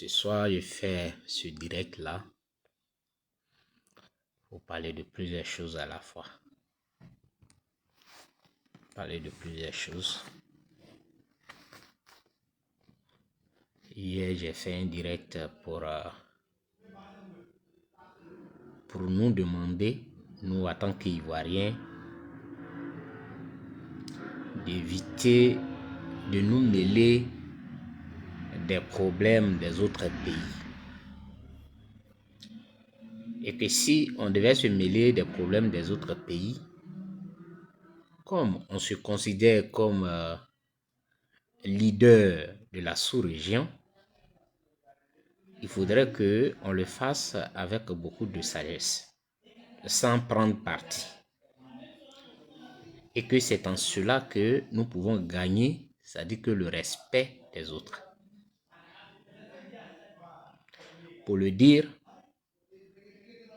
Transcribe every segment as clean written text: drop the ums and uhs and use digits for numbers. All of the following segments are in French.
Ce soir, je fais ce direct-là pour parler de plusieurs choses à la fois. Hier, j'ai fait un direct pour nous demander, nous en tant qu'Ivoiriens, d'éviter de nous mêler des problèmes des autres pays. Et que si on devait se mêler des problèmes des autres pays, comme on se considère comme leader de la sous-région, il faudrait qu'on le fasse avec beaucoup de sagesse, sans prendre parti. Et que c'est en cela que nous pouvons gagner, c'est-à-dire que le respect des autres. Pour le dire,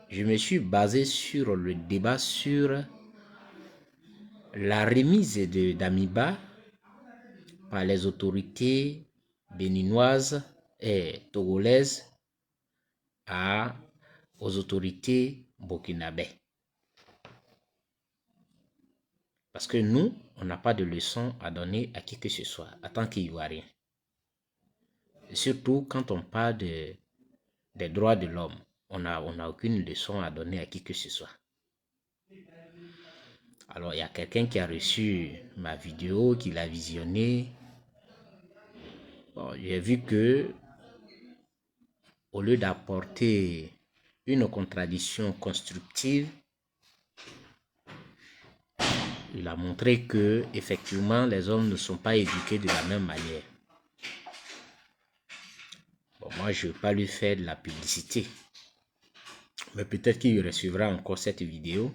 je me suis basé sur le débat sur la remise d'Amiba par les autorités béninoises et togolaises aux autorités burkinabè. Parce que nous, on n'a pas de leçon à donner à qui que ce soit, en tant qu'Ivoiriens. Surtout quand on parle des droits de l'homme, on n'a aucune leçon à donner à qui que ce soit. Alors, il y a quelqu'un qui a reçu ma vidéo, qui l'a visionnée. Bon, j'ai vu que, au lieu d'apporter une contradiction constructive, il a montré que, effectivement, les hommes ne sont pas éduqués de la même manière. Bon, moi, je ne veux pas lui faire de la publicité. Mais peut-être qu'il recevra encore cette vidéo.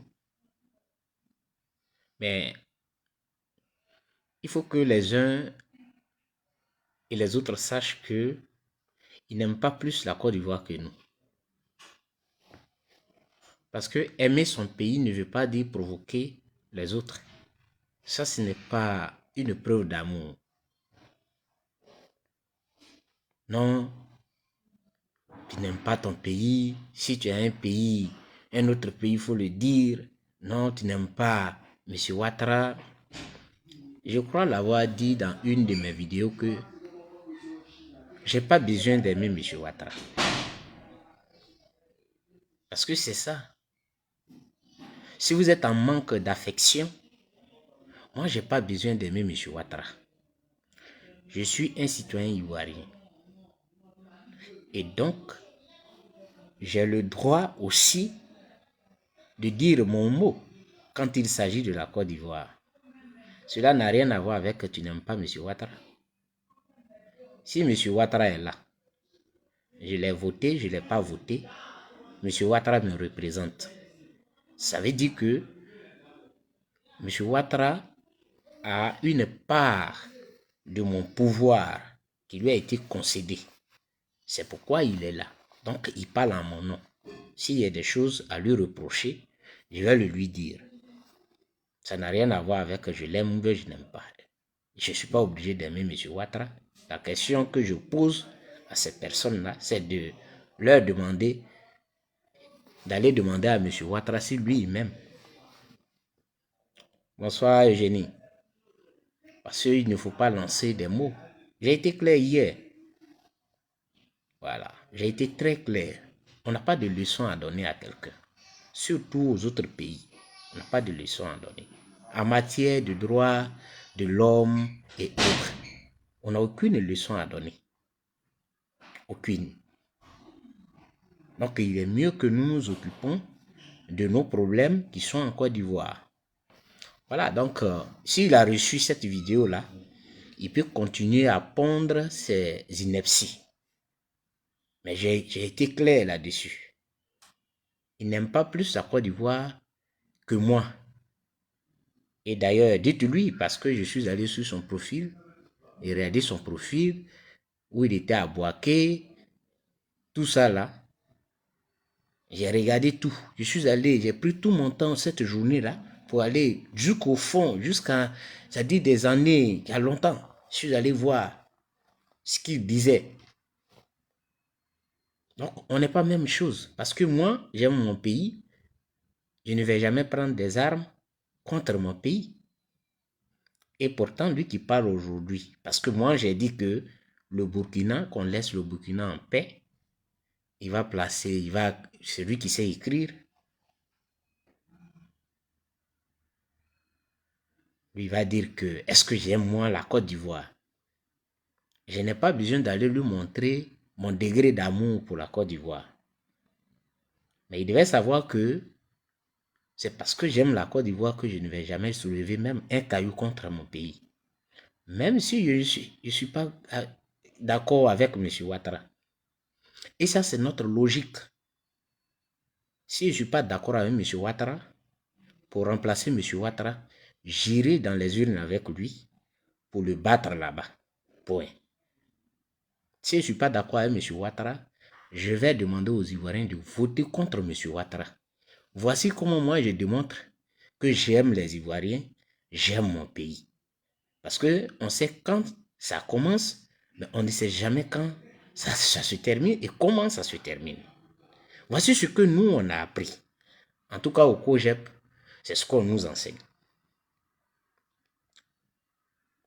Mais il faut que les uns et les autres sachent qu'ils n'aiment pas plus la Côte d'Ivoire que nous. Parce que aimer son pays ne veut pas dire provoquer les autres. Ça, ce n'est pas une preuve d'amour. Non, tu n'aimes pas ton pays. Si tu as un autre pays, il faut le dire. Non, tu n'aimes pas M. Ouattara. Je crois l'avoir dit dans une de mes vidéos que j'ai pas besoin d'aimer M. Ouattara. Parce que c'est ça. Si vous êtes en manque d'affection, moi, j'ai pas besoin d'aimer M. Ouattara. Je suis un citoyen ivoirien. Et donc, j'ai le droit aussi de dire mon mot quand il s'agit de la Côte d'Ivoire. Cela n'a rien à voir avec que tu n'aimes pas M. Ouattara. Si M. Ouattara est là, je l'ai voté, je ne l'ai pas voté, M. Ouattara me représente. Ça veut dire que M. Ouattara a une part de mon pouvoir qui lui a été concédée. C'est pourquoi il est là. Donc, il parle en mon nom. S'il y a des choses à lui reprocher, je vais le lui dire. Ça n'a rien à voir avec que je l'aime ou que je n'aime pas. Je ne suis pas obligé d'aimer M. Ouattara. La question que je pose à ces personnes-là, c'est de leur demander, d'aller demander à M. Ouattara si lui, il m'aime. Bonsoir Eugénie. Parce qu'il ne faut pas lancer des mots. J'ai été clair hier. Voilà, j'ai été très clair. On n'a pas de leçon à donner à quelqu'un. Surtout aux autres pays. On n'a pas de leçon à donner. En matière de droits de l'homme et autres, on n'a aucune leçon à donner. Aucune. Donc, il est mieux que nous nous occupons de nos problèmes qui sont en Côte d'Ivoire. Voilà, donc, s'il a reçu cette vidéo-là, il peut continuer à pondre ses inepties. Mais j'ai été clair là-dessus. Il n'aime pas plus la Côte d'Ivoire que moi. Et d'ailleurs, dites-lui, parce que je suis allé sur son profil, et regardé son profil, où il était à Boaké, tout ça là. J'ai regardé tout. Je suis allé, j'ai pris tout mon temps cette journée-là pour aller jusqu'au fond, jusqu'à, c'est-à-dire des années, il y a longtemps. Je suis allé voir ce qu'il disait. Donc, on n'est pas même chose. Parce que moi, j'aime mon pays. Je ne vais jamais prendre des armes contre mon pays. Et pourtant, lui qui parle aujourd'hui, parce que moi, j'ai dit que le Burkina, qu'on laisse le Burkina en paix, celui qui sait écrire, lui va dire que, est-ce que j'aime moi la Côte d'Ivoire? Je n'ai pas besoin d'aller lui montrer mon degré d'amour pour la Côte d'Ivoire. Mais il devait savoir que c'est parce que j'aime la Côte d'Ivoire que je ne vais jamais soulever même un caillou contre mon pays. Même si je ne suis pas d'accord avec M. Ouattara. Et ça, c'est notre logique. Si je ne suis pas d'accord avec M. Ouattara, pour remplacer M. Ouattara, j'irai dans les urnes avec lui pour le battre là-bas. Point. Si je ne suis pas d'accord avec M. Ouattara, je vais demander aux Ivoiriens de voter contre M. Ouattara. Voici comment moi je démontre que j'aime les Ivoiriens, j'aime mon pays. Parce qu'on sait quand ça commence, mais on ne sait jamais quand ça se termine et comment ça se termine. Voici ce que nous, on a appris. En tout cas, au COGEP, c'est ce qu'on nous enseigne.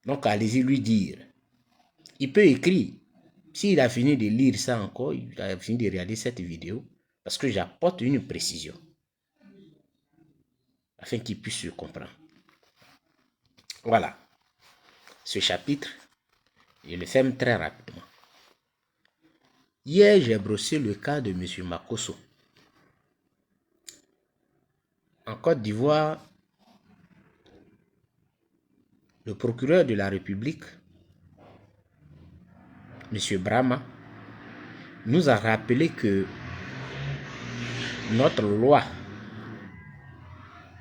Donc, allez-y lui dire. Il peut écrire. S'il a fini de lire ça encore, il a fini de regarder cette vidéo, parce que j'apporte une précision, afin qu'il puisse le comprendre. Voilà. Ce chapitre, je le ferme très rapidement. Hier, j'ai brossé le cas de M. Makosso. En Côte d'Ivoire, le procureur de la République, M. Brahma, nous a rappelé que notre loi,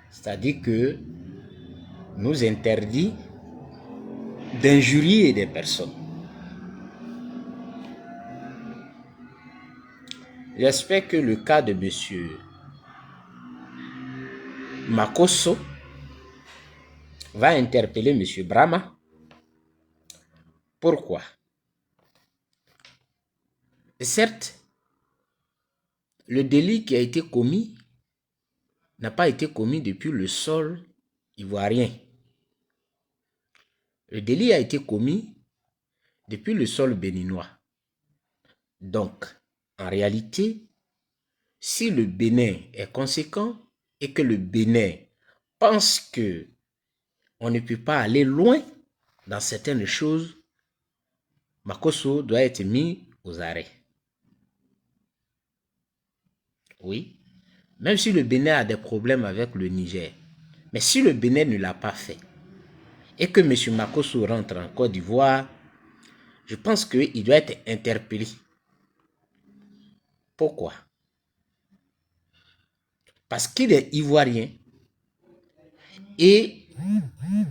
c'est-à-dire que nous interdit d'injurier des personnes. J'espère que le cas de M. Makosso va interpeller M. Brahma. Pourquoi? Certes, le délit qui a été commis n'a pas été commis depuis le sol ivoirien. Le délit a été commis depuis le sol béninois. Donc, en réalité, si le Bénin est conséquent et que le Bénin pense que on ne peut pas aller loin dans certaines choses, Makosso doit être mis aux arrêts. Oui, même si le Bénin a des problèmes avec le Niger, mais si le Bénin ne l'a pas fait et que M. Makosso rentre en Côte d'Ivoire, je pense qu'il doit être interpellé. Pourquoi? Parce qu'il est ivoirien et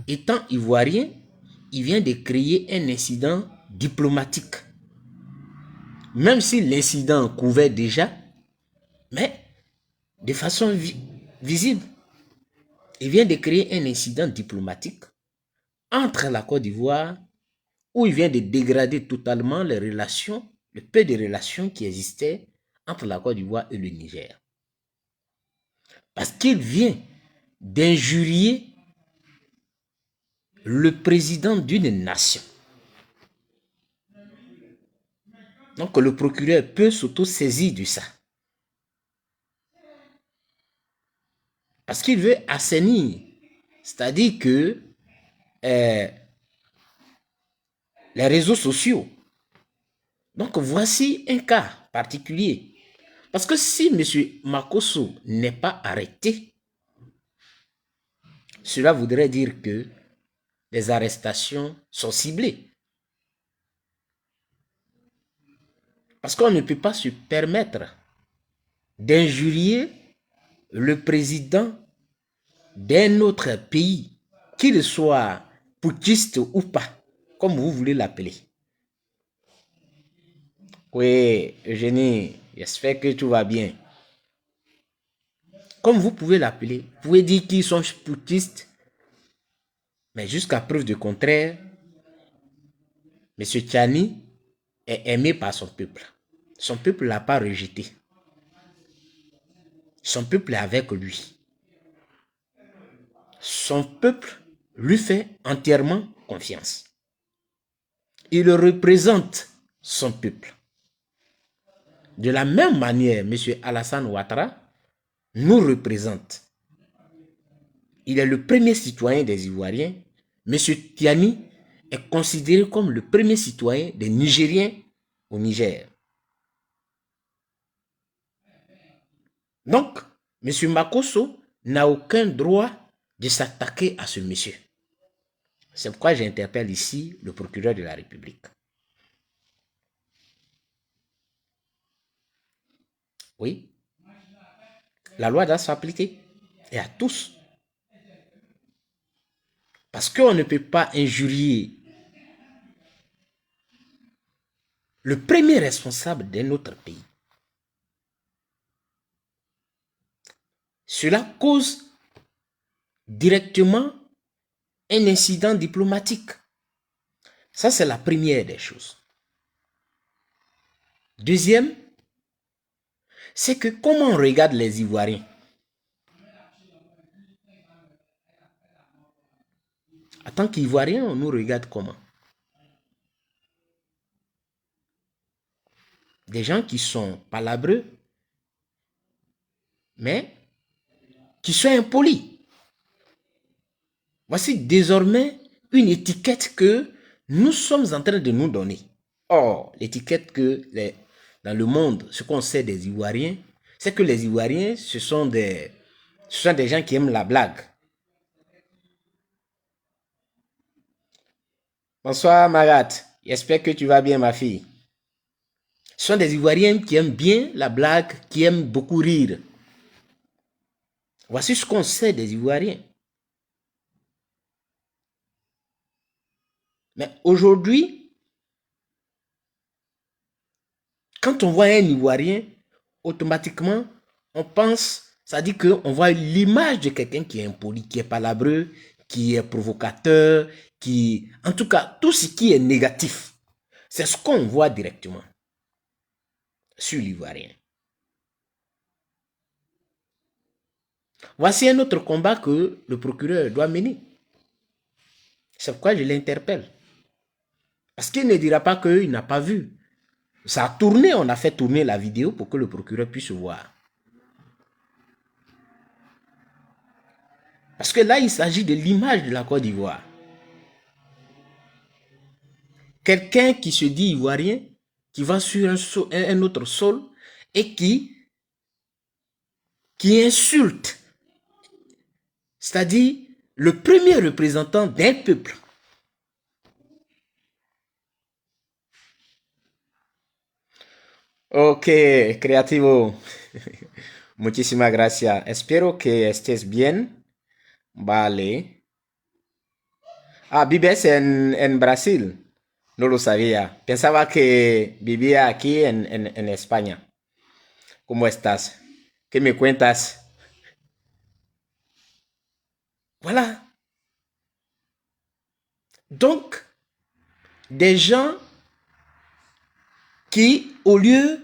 étant ivoirien, il vient de créer un incident diplomatique. Même si l'incident couvait déjà, mais de façon visible. Il vient de créer un incident diplomatique entre la Côte d'Ivoire, où il vient de dégrader totalement les relations, le peu de relations qui existaient entre la Côte d'Ivoire et le Niger. Parce qu'il vient d'injurier le président d'une nation. Donc le procureur peut s'auto-saisir de ça. Parce qu'il veut assainir. C'est-à-dire que les réseaux sociaux. Donc voici un cas particulier. Parce que si M. Makosso n'est pas arrêté, cela voudrait dire que les arrestations sont ciblées. Parce qu'on ne peut pas se permettre d'injurier le président d'un autre pays, qu'il soit putschiste ou pas, comme vous voulez l'appeler. Oui, Eugénie, j'espère que tout va bien. Comme vous pouvez l'appeler, vous pouvez dire qu'ils sont putschistes, mais jusqu'à preuve du contraire, M. Tchani est aimé par son peuple. Son peuple ne l'a pas rejeté. Son peuple est avec lui. Son peuple lui fait entièrement confiance. Il représente son peuple. De la même manière, M. Alassane Ouattara nous représente. Il est le premier citoyen des Ivoiriens. M. Tiani est considéré comme le premier citoyen des Nigériens au Niger. Donc, M. Makosso n'a aucun droit de s'attaquer à ce monsieur. C'est pourquoi j'interpelle ici le procureur de la République. Oui, la loi doit s'appliquer, et à tous. Parce qu'on ne peut pas injurier le premier responsable d'un autre pays. Cela cause directement un incident diplomatique. Ça, c'est la première des choses. Deuxième, c'est que comment on regarde les Ivoiriens? En tant qu'Ivoiriens, on nous regarde comment? Des gens qui sont palabreux, mais qui sont impolis. Voici désormais une étiquette que nous sommes en train de nous donner. Or, l'étiquette que dans le monde, ce qu'on sait des Ivoiriens, c'est que les Ivoiriens, ce sont des gens qui aiment la blague. Bonsoir Marat, j'espère que tu vas bien ma fille. Ce sont des Ivoiriens qui aiment bien la blague, qui aiment beaucoup rire. Voici ce qu'on sait des Ivoiriens. Mais aujourd'hui, quand on voit un Ivoirien, automatiquement, on pense, ça dit qu'on voit l'image de quelqu'un qui est impoli, qui est palabreux, qui est provocateur, en tout cas, tout ce qui est négatif, c'est ce qu'on voit directement sur l'Ivoirien. Voici un autre combat que le procureur doit mener. C'est pourquoi je l'interpelle. Parce qu'il ne dira pas qu'il n'a pas vu. Ça a tourné, on a fait tourner la vidéo pour que le procureur puisse voir. Parce que là, il s'agit de l'image de la Côte d'Ivoire. Quelqu'un qui se dit ivoirien, qui va sur un autre sol et qui insulte, c'est-à-dire le premier représentant d'un peuple. Ok, creativo. Muchísimas gracias. Espero que estés bien. Vale. Ah, vives en Brasil. No lo sabía. Pensaba que vivía aquí en España. ¿Cómo estás? ¿Qué me cuentas? Voilà. Donc, des gens qui, au lieu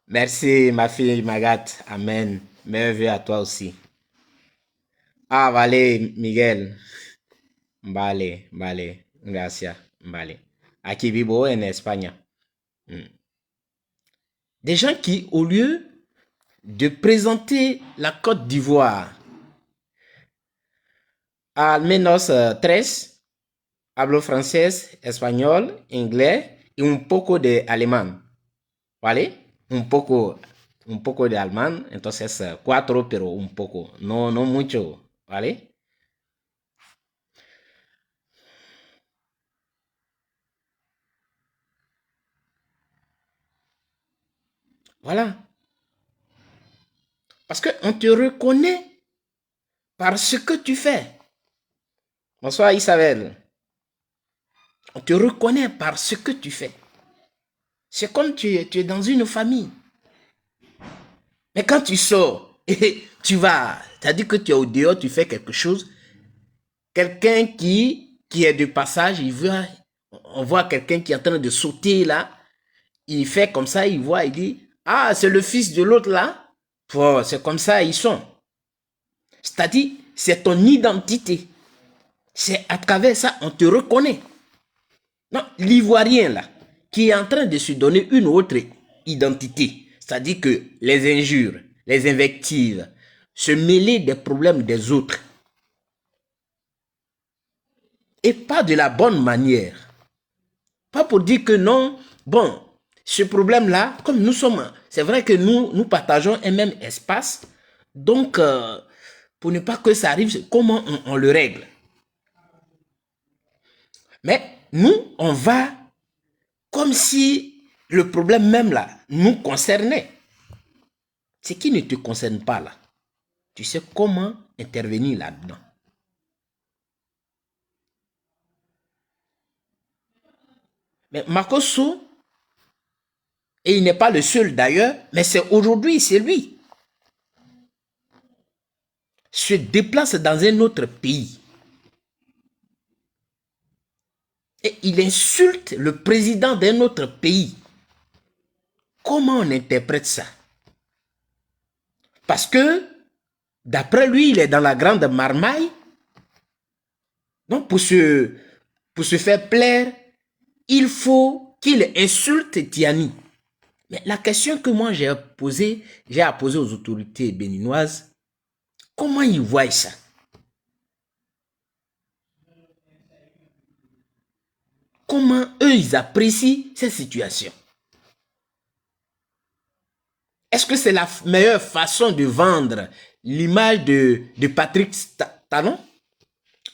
Merci, ma fille Magat. Amen. Merveille à toi aussi. Ah, vale, Miguel. Vale, vale. Gracias. Vale. Aquí vivo en España. Des gens qui, au lieu de présenter la Côte d'Ivoire à al menos tres, hablo francés, español, inglés y un poco de alemán. ¿Vale? Un poco de alemán, entonces 4, pero un poco, no mucho, ¿vale? Voilà. Parce qu'on te reconnaît par ce que tu fais. Bonsoir Isabelle. On te reconnaît par ce que tu fais. C'est comme tu es dans une famille. Mais quand tu sors et tu vas, c'est-à-dire que tu es au dehors, tu fais quelque chose, quelqu'un qui qui est de passage, on voit quelqu'un qui est en train de sauter là, il fait comme ça, il voit, il dit, ah, c'est le fils de l'autre là. Oh, c'est comme ça, ils sont. C'est-à-dire, c'est ton identité. C'est à travers ça, on te reconnaît. Non, l'Ivoirien là, qui est en train de se donner une autre identité, c'est-à-dire que les injures, les invectives, se mêler des problèmes des autres, et pas de la bonne manière. Pas pour dire que non, bon, ce problème-là, comme nous sommes, c'est vrai que nous partageons un même espace, donc pour ne pas que ça arrive, comment on le règle? Mais nous, on va comme si le problème même là nous concernait. Ce qui ne te concerne pas là, tu sais comment intervenir là-dedans. Mais Makosso, et il n'est pas le seul d'ailleurs, mais c'est aujourd'hui, c'est lui, se déplace dans un autre pays. Et il insulte le président d'un autre pays. Comment on interprète ça? Parce que, d'après lui, il est dans la grande marmaille. Donc, pour se faire plaire, il faut qu'il insulte Tiani. Mais la question que moi j'ai à poser aux autorités béninoises, comment ils voient ça? Comment eux, ils apprécient cette situation? Est-ce que c'est la meilleure façon de vendre l'image de Patrick Talon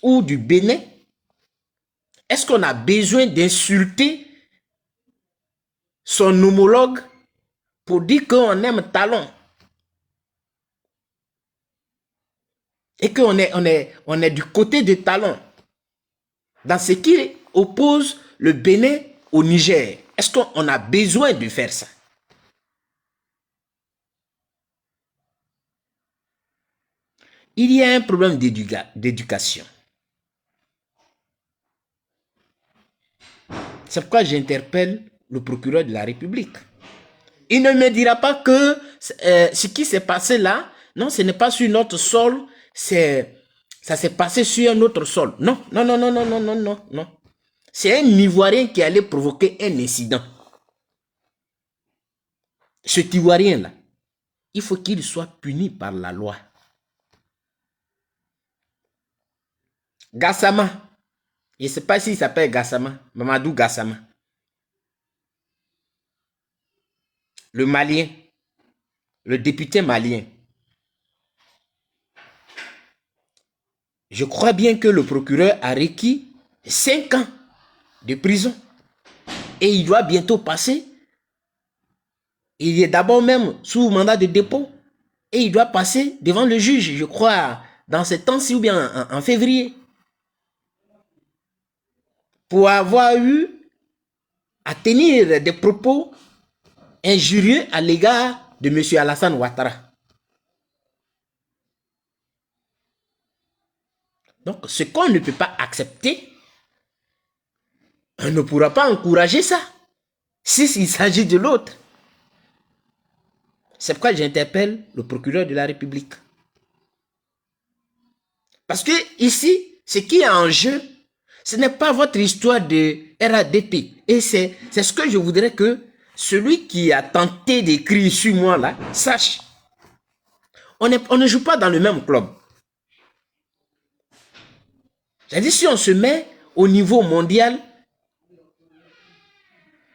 ou du Bénin? Est-ce qu'on a besoin d'insulter son homologue pour dire qu'on aime Talon et qu'on est du côté de Talon dans ce qui oppose le Bénin au Niger? Est-ce qu'on a besoin de faire ça? Il y a un problème d'éducation. C'est pourquoi j'interpelle le procureur de la République. Il ne me dira pas que ce qui s'est passé là, non, ce n'est pas sur notre sol, ça s'est passé sur un autre sol. Non, non, non, non, non, non, non, non, non. C'est un Ivoirien qui allait provoquer un incident. Cet Ivoirien-là, il faut qu'il soit puni par la loi. Gassama, je ne sais pas s'il s'appelle Gassama, Mamadou Gassama. Le Malien, le député malien. Je crois bien que le procureur a requis 5 ans de prison. Et il doit bientôt passer. Il est d'abord même sous mandat de dépôt. Et il doit passer devant le juge, je crois, dans ce temps-ci ou bien en février. Pour avoir eu à tenir des propos injurieux à l'égard de M. Alassane Ouattara. Donc, ce qu'on ne peut pas accepter, on ne pourra pas encourager ça, s'il s'agit de l'autre. C'est pourquoi j'interpelle le procureur de la République. Parce que ici, ce qui est en jeu, ce n'est pas votre histoire de RADP. Et c'est ce que je voudrais que celui qui a tenté d'écrire sur moi là, sache. On ne joue pas dans le même club. C'est-à-dire, si on se met au niveau mondial,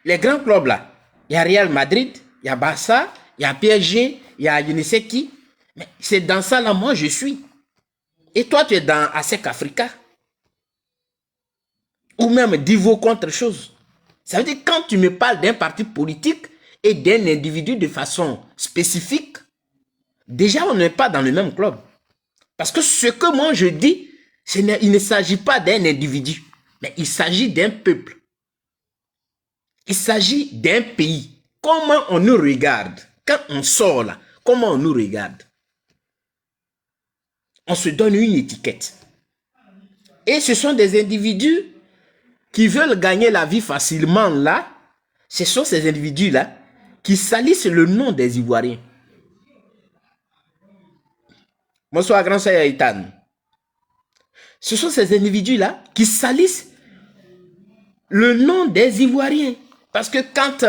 les grands clubs là, il y a Real Madrid, il y a Barça, il y a PSG, il y a je ne sais qui. Mais c'est dans ça là, moi je suis. Et toi, tu es dans ASEC Africa. Ou même d'Ivo contre chose. Ça veut dire que quand tu me parles d'un parti politique et d'un individu de façon spécifique, déjà on n'est pas dans le même club. Parce que ce que moi je dis, il ne s'agit pas d'un individu, mais il s'agit d'un peuple. Il s'agit d'un pays. Comment on nous regarde? Quand on sort là, comment on nous regarde? On se donne une étiquette. Et ce sont des individus qui veulent gagner la vie facilement là. Ce sont ces individus-là qui salissent le nom des Ivoiriens. Bonsoir, grand sœur Ethan. Ce sont ces individus-là qui salissent le nom des Ivoiriens. Parce que quand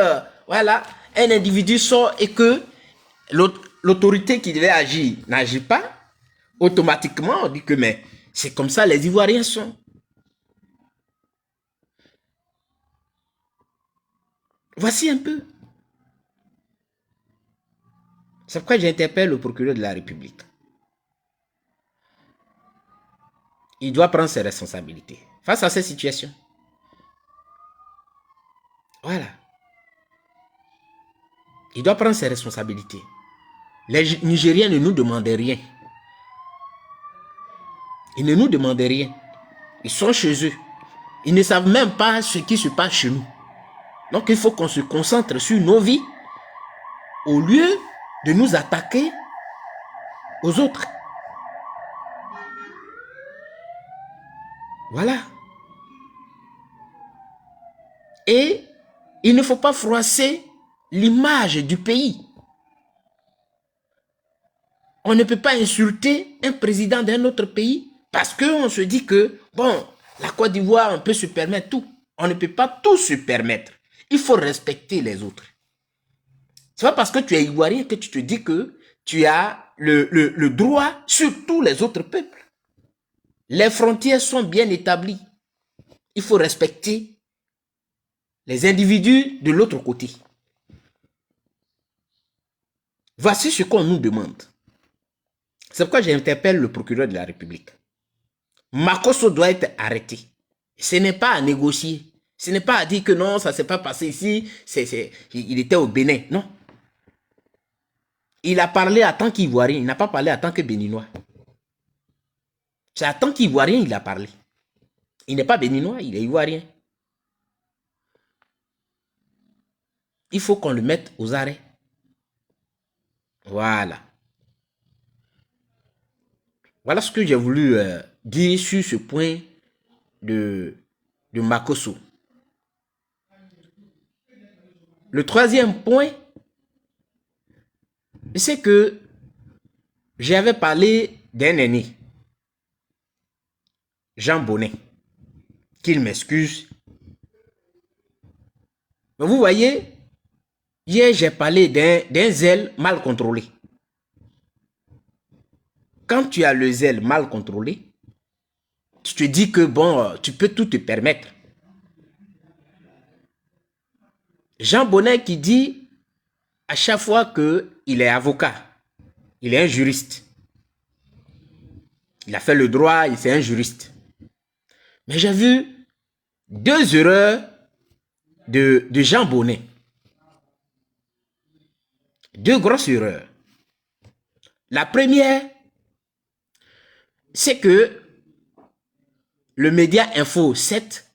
voilà, un individu sort et que l'autorité qui devait agir n'agit pas, automatiquement on dit que mais c'est comme ça les Ivoiriens sont. Voici un peu. C'est pourquoi j'interpelle le procureur de la République. Il doit prendre ses responsabilités face à cette situation. Voilà. Il doit prendre ses responsabilités. Les Nigériens ne nous demandent rien. Ils ne nous demandent rien. Ils sont chez eux. Ils ne savent même pas ce qui se passe chez nous. Donc il faut qu'on se concentre sur nos vies au lieu de nous attaquer aux autres. Voilà. Et il ne faut pas froisser l'image du pays. On ne peut pas insulter un président d'un autre pays parce qu'on se dit que, bon, la Côte d'Ivoire, on peut se permettre tout. On ne peut pas tout se permettre. Il faut respecter les autres. C'est pas parce que tu es ivoirien que tu te dis que tu as le droit sur tous les autres peuples. Les frontières sont bien établies. Il faut respecter les individus de l'autre côté. Voici ce qu'on nous demande. C'est pourquoi j'interpelle le procureur de la République. Makosso doit être arrêté. Ce n'est pas à négocier. Ce n'est pas à dire que non, ça ne s'est pas passé ici. Il était au Bénin. Non. Il a parlé en tant qu'Ivoirien. Il n'a pas parlé en tant que Béninois. C'est en tant qu'Ivoirien il a parlé. Il n'est pas Béninois, il est Ivoirien. Il faut qu'on le mette aux arrêts. Voilà. Voilà ce que j'ai voulu dire sur ce point de Makosso. Le troisième point, c'est que j'avais parlé d'un aîné, Jean Bonnet, qu'il m'excuse. Mais vous voyez, hier j'ai parlé d'un zèle mal contrôlé. Quand tu as le zèle mal contrôlé, tu te dis que bon, tu peux tout te permettre. Jean Bonnet qui dit à chaque fois qu'il est avocat, il est un juriste. Il a fait le droit, c'est un juriste. Mais j'ai vu 2 erreurs de Jean Bonnet. 2 grosses erreurs. La première, c'est que le média Info 7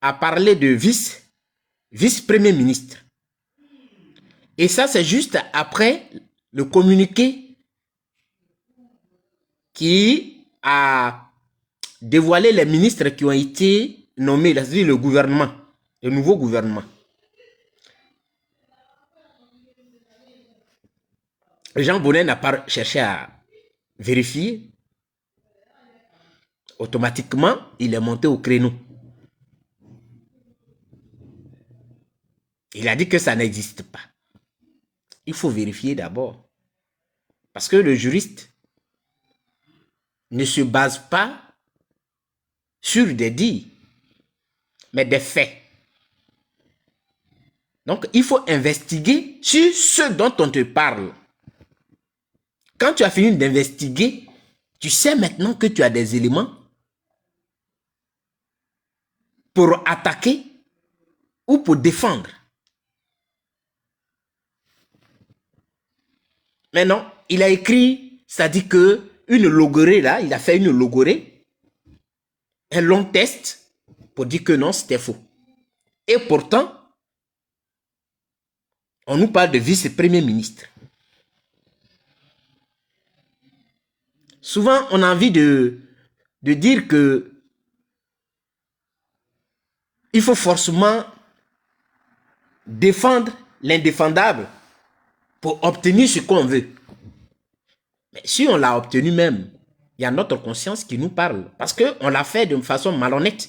a parlé de vice-premier ministre. Et ça, c'est juste après le communiqué qui a dévoilé les ministres qui ont été nommés, c'est-à-dire le gouvernement, le nouveau gouvernement. Jean Bonnet n'a pas cherché à vérifier. Automatiquement, il est monté au créneau. Il a dit que ça n'existe pas. Il faut vérifier d'abord. Parce que le juriste ne se base pas sur des dits, mais des faits. Donc, il faut investiguer sur ce dont on te parle. Quand tu as fini d'investiguer, tu sais maintenant que tu as des éléments pour attaquer ou pour défendre. Maintenant, il a écrit, ça dit que une logorée là, il a fait une logorée, un long test pour dire que non, c'était faux. Et pourtant, on nous parle de vice-premier ministre. Souvent, on a envie de de dire que il faut forcément défendre l'indéfendable pour obtenir ce qu'on veut. Mais si on l'a obtenu même, il y a notre conscience qui nous parle. Parce qu'on l'a fait de façon malhonnête.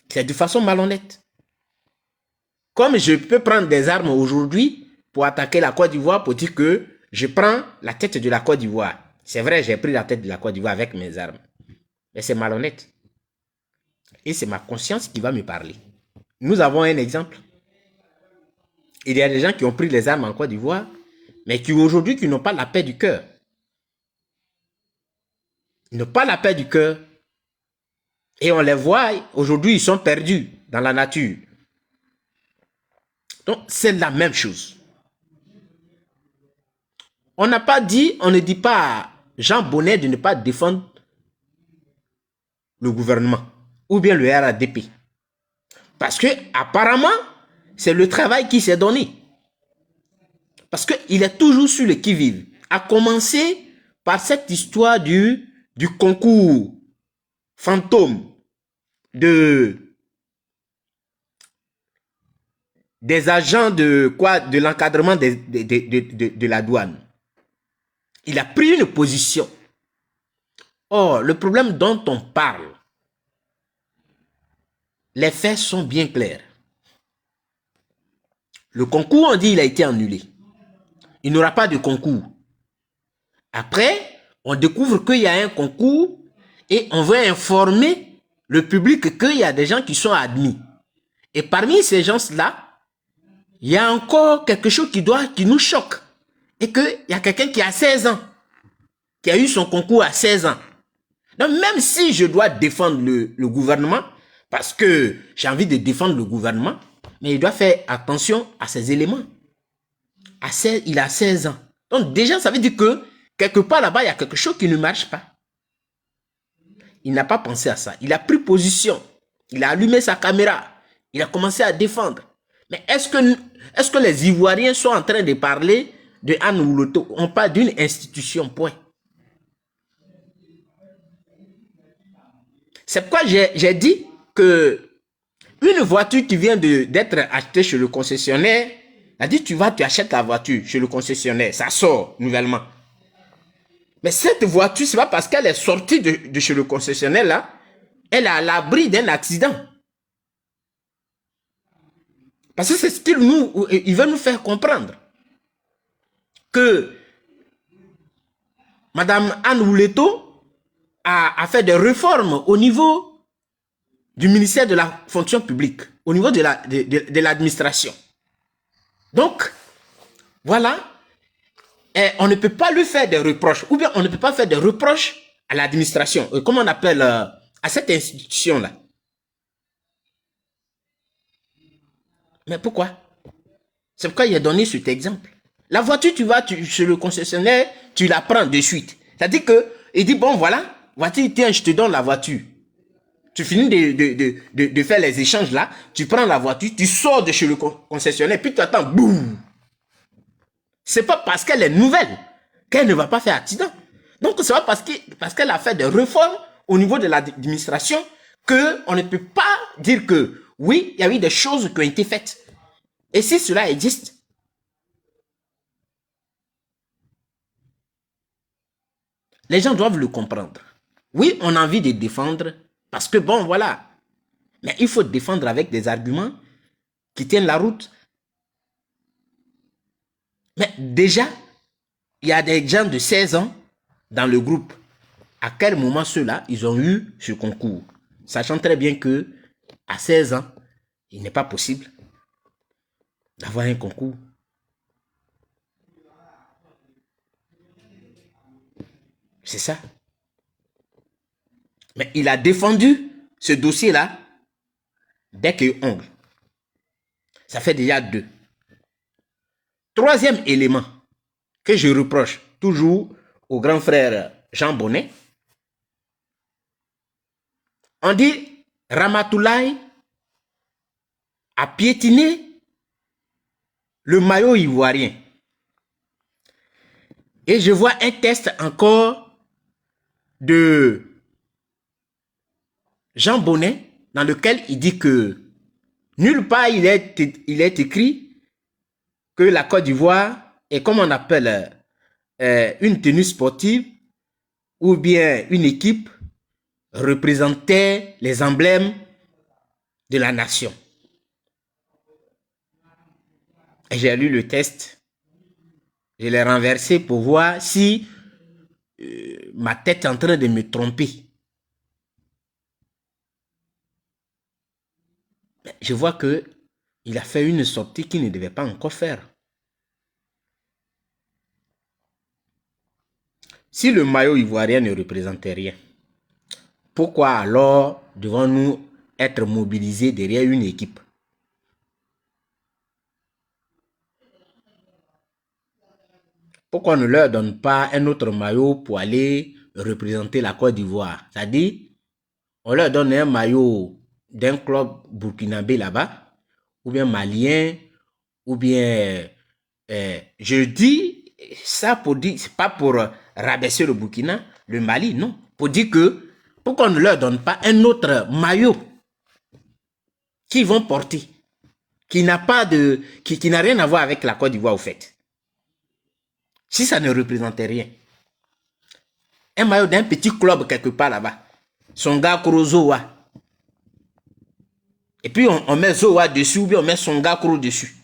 C'est de façon malhonnête. Comme je peux prendre des armes aujourd'hui pour attaquer la Côte d'Ivoire, pour dire que je prends la tête de la Côte d'Ivoire. C'est vrai, j'ai pris la tête de la Côte d'Ivoire avec mes armes. Mais c'est malhonnête. Et c'est ma conscience qui va me parler. Nous avons un exemple. Il y a des gens qui ont pris les armes en Côte d'Ivoire, mais qui aujourd'hui qui n'ont pas la paix du cœur. Ils n'ont pas la paix du cœur. Et on les voit, aujourd'hui, ils sont perdus dans la nature. Donc, c'est la même chose. On n'a pas dit, on ne dit pas à Jean Bonnet de ne pas défendre le gouvernement ou bien le RADP. Parce que, apparemment, c'est le travail qui s'est donné. Parce qu'il est toujours sur le qui-vive. À commencer par cette histoire du concours fantôme des agents de l'encadrement de la douane. Il a pris une position. Or, le problème dont on parle, les faits sont bien clairs. Le concours, on dit il a été annulé. Il n'y aura pas de concours. Après, on découvre qu'il y a un concours et on veut informer le public qu'il y a des gens qui sont admis. Et parmi ces gens-là, il y a encore quelque chose qui nous choque. Et qu'il y a quelqu'un qui a 16 ans, qui a eu son concours à 16 ans. Donc même si je dois défendre le gouvernement, parce que j'ai envie de défendre le gouvernement, mais il doit faire attention à ces éléments. Il a 16 ans. Donc déjà, ça veut dire que quelque part là-bas, il y a quelque chose qui ne marche pas. Il n'a pas pensé à ça. Il a pris position. Il a allumé sa caméra. Il a commencé à défendre. Mais est-ce que les Ivoiriens sont en train de parler de Anne Ouloto? On parle d'une institution, point. C'est pourquoi j'ai dit que une voiture qui vient d'être achetée chez le concessionnaire, a dit tu achètes la voiture chez le concessionnaire, ça sort nouvellement. Mais cette voiture, c'est pas parce qu'elle est sortie de chez le concessionnaire là, elle est à l'abri d'un accident. Parce que c'est ce qu'il veut nous faire comprendre. Que Madame Anne Ouleto a fait des réformes au niveau du ministère de la fonction publique, au niveau de l'administration. Donc, voilà, et on ne peut pas lui faire des reproches, ou bien on ne peut pas faire des reproches à l'administration, comment on appelle, à cette institution-là. Mais pourquoi? C'est pourquoi il a donné cet exemple. La voiture, tu vas chez le concessionnaire, tu la prends de suite. C'est-à-dire qu'il dit, bon voilà, voiture, tiens, je te donne la voiture. Tu finis de faire les échanges là, tu prends la voiture, tu sors de chez le concessionnaire, puis tu attends, boum. C'est pas parce qu'elle est nouvelle qu'elle ne va pas faire accident. Donc, c'est pas parce qu'elle a fait des réformes au niveau de l'administration qu'on ne peut pas dire que, oui, il y a eu des choses qui ont été faites. Et si cela existe, les gens doivent le comprendre. Oui, on a envie de défendre parce que, bon, voilà. Mais il faut défendre avec des arguments qui tiennent la route. Mais déjà, il y a des gens de 16 ans dans le groupe. À quel moment ceux-là, ils ont eu ce concours? Sachant très bien que à 16 ans, il n'est pas possible d'avoir un concours. C'est ça. Mais il a défendu ce dossier-là dès que ongle. Ça fait déjà 2. Troisième élément que je reproche toujours au grand frère Jean Bonnet, on dit Ramatoulaye a piétiné le maillot ivoirien. Et je vois un test encore de Jean Bonnet, dans lequel il dit que nulle part il est écrit que la Côte d'Ivoire est comme on appelle une tenue sportive ou bien une équipe représentait les emblèmes de la nation. J'ai lu le texte, je l'ai renversé pour voir si ma tête est en train de me tromper. Je vois que il a fait une sortie qu'il ne devait pas encore faire. Si le maillot ivoirien ne représentait rien, pourquoi alors devons-nous être mobilisés derrière une équipe? Pourquoi on ne leur donne pas un autre maillot pour aller représenter la Côte d'Ivoire? C'est-à-dire, on leur donne un maillot d'un club burkinabé là-bas, ou bien malien, ou bien... je dis ça pour dire, c'est pas pour rabaisser le Burkina, le Mali, non. Pour dire que, pourquoi on ne leur donne pas un autre maillot qu'ils vont porter, qui n'a pas de... qui n'a rien à voir avec la Côte d'Ivoire au fait. Si ça ne représentait rien. Un maillot d'un petit club quelque part là-bas. Songa Kro Zowa. Et puis on met Zowa dessus ou bien on met Songa Kro dessus.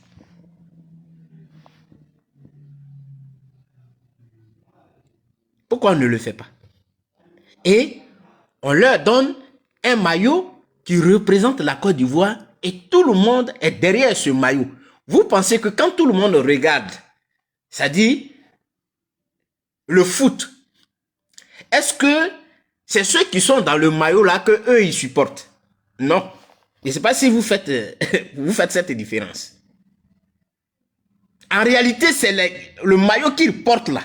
Pourquoi on ne le fait pas? Et on leur donne un maillot qui représente la Côte d'Ivoire et tout le monde est derrière ce maillot. Vous pensez que quand tout le monde regarde, ça dit le foot, est-ce que c'est ceux qui sont dans le maillot là que eux ils supportent? Non. Je ne sais pas si vous faites cette différence. En réalité, c'est le maillot qu'ils portent là.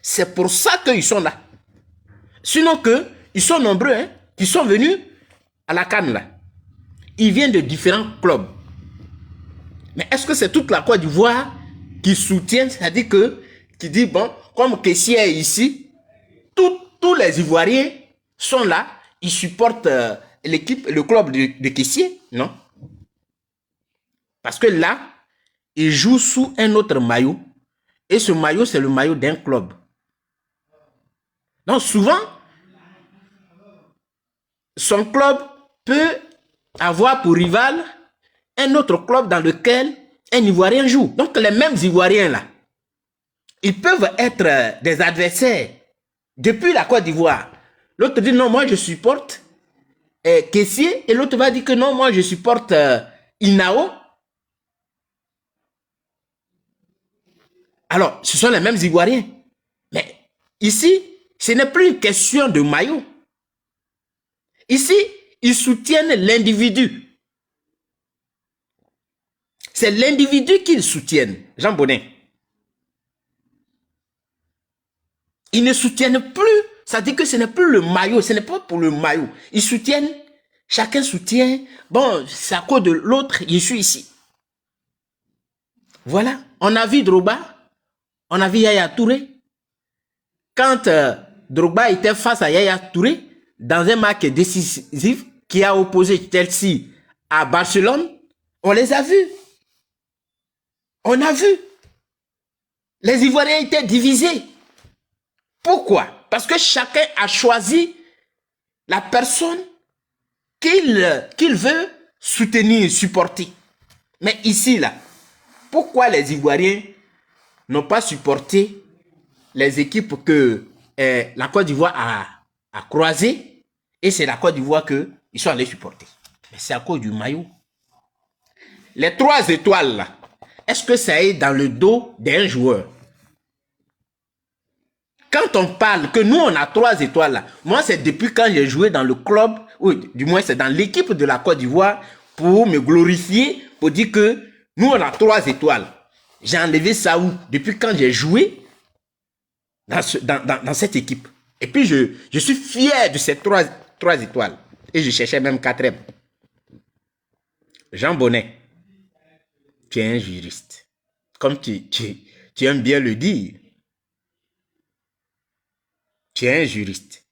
C'est pour ça qu'ils sont là. Sinon que, ils sont nombreux, hein, qui sont venus à la CAN là. Ils viennent de différents clubs. Mais est-ce que c'est toute la Côte d'Ivoire qui soutient, c'est-à-dire que, qui dit, bon, comme Kessie est ici, tous les Ivoiriens sont là, ils supportent l'équipe, le club de Kessie? Non. Parce que là, ils jouent sous un autre maillot, et ce maillot, c'est le maillot d'un club. Donc souvent, son club peut avoir pour rival un autre club dans lequel un Ivoirien joue. Donc les mêmes Ivoiriens là, ils peuvent être des adversaires depuis la Côte d'Ivoire. L'autre dit non, moi je supporte Kessié, et l'autre va dire que non, moi je supporte Inao. Alors, ce sont les mêmes Ivoiriens. Mais ici, ce n'est plus une question de maillot. Ici, ils soutiennent l'individu. C'est l'individu qu'ils soutiennent, Jean Bonnet. Ils ne soutiennent plus, ça dit que ce n'est plus le maillot, ce n'est pas pour le maillot. Ils soutiennent, chacun soutient, bon, c'est à cause de l'autre, je suis ici. Voilà, on a vu Drogba, on a vu Yaya Touré. Quand Drogba était face à Yaya Touré, dans un match décisif qui a opposé Chelsea à Barcelone, on les a vus. On a vu. Les Ivoiriens étaient divisés. Pourquoi? Parce que chacun a choisi la personne qu'il veut soutenir, supporter. Mais ici, là, pourquoi les Ivoiriens n'ont pas supporté les équipes que la Côte d'Ivoire a croisées, et c'est la Côte d'Ivoire qu'ils sont allés supporter? Mais c'est à cause du maillot. Les 3 étoiles, là, est-ce que ça est dans le dos d'un joueur? Quand on parle que nous, on a 3 étoiles là, moi, c'est depuis quand j'ai joué dans le club, ou du moins, c'est dans l'équipe de la Côte d'Ivoire pour me glorifier, pour dire que nous, on a 3 étoiles. J'ai enlevé ça où? Depuis quand j'ai joué dans cette équipe. Et puis, je suis fier de ces 3 étoiles. Et je cherchais même 4e. Jean Bonnet, tu es un juriste. Comme tu aimes bien le dire. Tu es un juriste.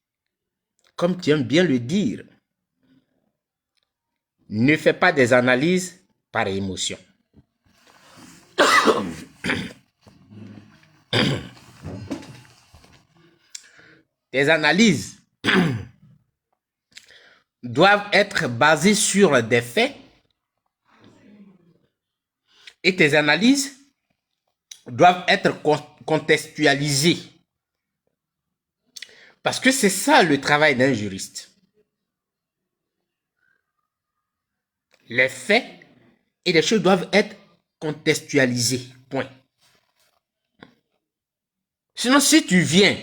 comme tu aimes bien le dire, ne fais pas des analyses par émotion. Tes analyses doivent être basées sur des faits et tes analyses doivent être contextualisées. Parce que c'est ça le travail d'un juriste. Les faits et les choses doivent être contextualisées. Point. Sinon, si tu viens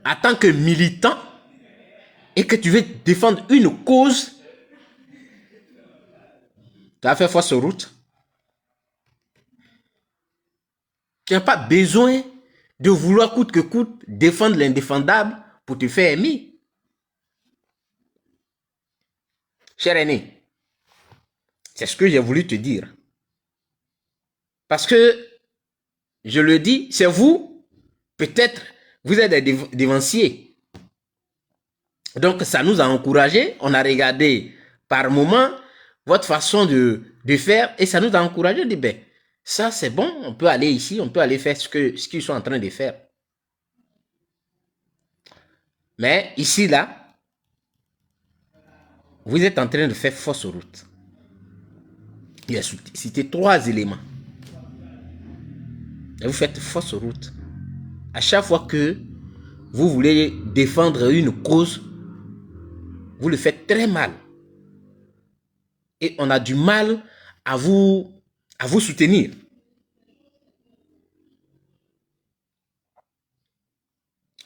en tant que militant et que tu veux défendre une cause, tu vas faire fausse route. Tu n'as pas besoin de vouloir coûte que coûte défendre l'indéfendable pour te faire aimer. Cher aîné, c'est ce que j'ai voulu te dire. Parce que, je le dis, c'est vous, peut-être, vous êtes des dévanciers. Donc, ça nous a encouragés. On a regardé par moment votre façon de faire et ça nous a encouragés. On dit, ben, ça c'est bon, on peut aller ici, on peut aller faire ce qu'ils sont en train de faire. Mais ici, là, vous êtes en train de faire fausse route. Il a cité 3 éléments. Et vous faites fausse route. À chaque fois que vous voulez défendre une cause, vous le faites très mal. Et on a du mal à vous soutenir.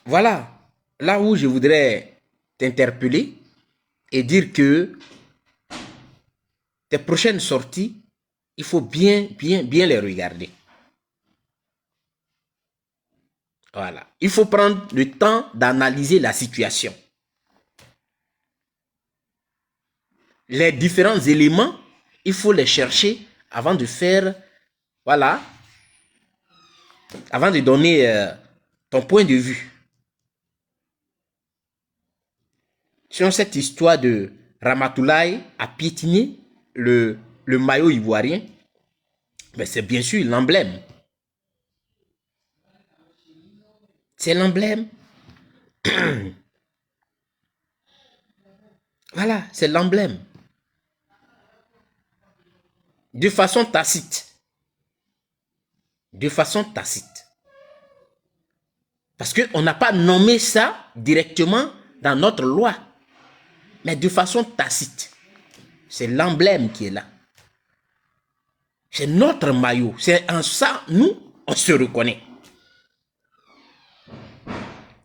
Voilà, là où je voudrais t'interpeller et dire que tes prochaines sorties, il faut bien les regarder. Voilà, il faut prendre le temps d'analyser la situation. Les différents éléments, il faut les chercher avant de faire, voilà, avant de donner ton point de vue. Sur cette histoire de Ramatoulaye a piétiné le maillot ivoirien, mais c'est bien sûr l'emblème. C'est l'emblème. Voilà, c'est l'emblème. De façon tacite. De façon tacite. Parce qu'on n'a pas nommé ça directement dans notre loi. Mais de façon tacite. C'est l'emblème qui est là. C'est notre maillot. C'est en ça, nous, on se reconnaît.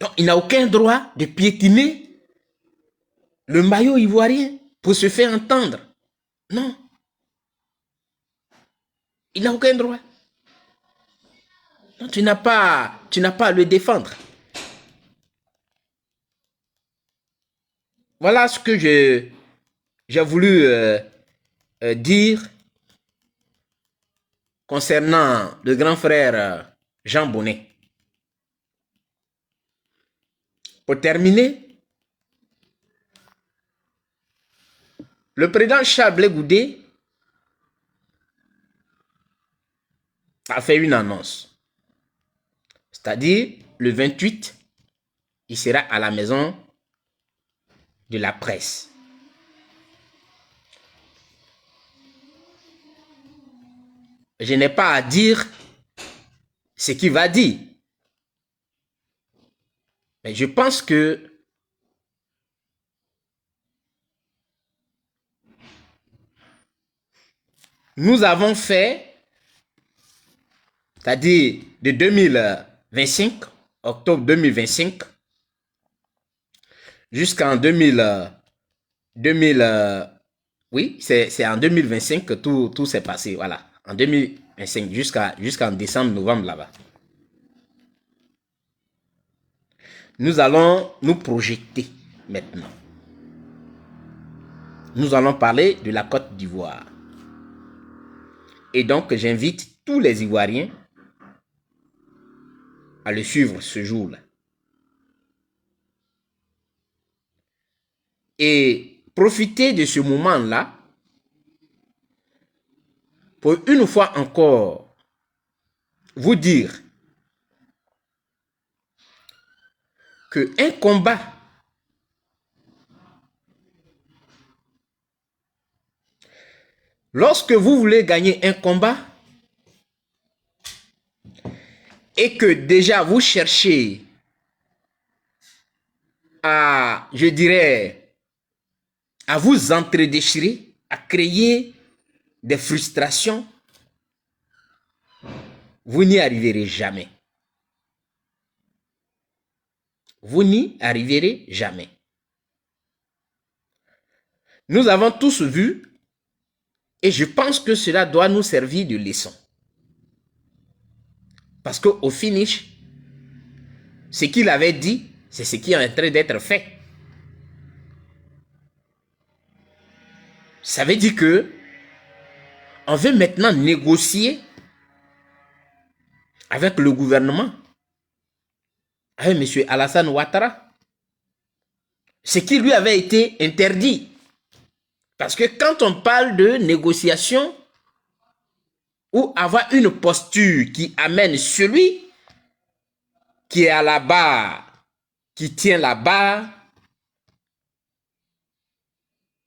Donc, il n'a aucun droit de piétiner le maillot ivoirien pour se faire entendre. Non. Il n'a aucun droit. Donc, tu n'as pas à le défendre. Voilà ce que j'ai voulu dire concernant le grand frère Jean Bonnet. Pour terminer, le président Charles Blé Goudé a fait une annonce. C'est-à-dire, le 28, il sera à la maison de la presse. Je n'ai pas à dire ce qu'il va dire. Mais je pense que nous avons fait, c'est-à-dire de 2025, octobre 2025, jusqu'en 2000, oui, c'est en 2025 que tout s'est passé, voilà, en 2025 jusqu'en décembre, novembre là-bas. Nous allons nous projeter maintenant. Nous allons parler de la Côte d'Ivoire. Et donc, j'invite tous les Ivoiriens à le suivre ce jour-là. et profiter de ce moment-là pour une fois encore vous dire qu'un combat lorsque vous voulez gagner un combat et que déjà vous cherchez à, je dirais, à vous entredéchirer, à créer des frustrations, vous n'y arriverez jamais. Vous n'y arriverez jamais. Nous avons tous vu, et je pense que cela doit nous servir de leçon. Parce qu'au finish, ce qu'il avait dit, c'est ce qui est en train d'être fait. Ça veut dire que on veut maintenant négocier avec le gouvernement, avec M. Alassane Ouattara, ce qui lui avait été interdit. Parce que quand on parle de négociation ou avoir une posture qui amène celui qui est à la barre, qui tient la barre,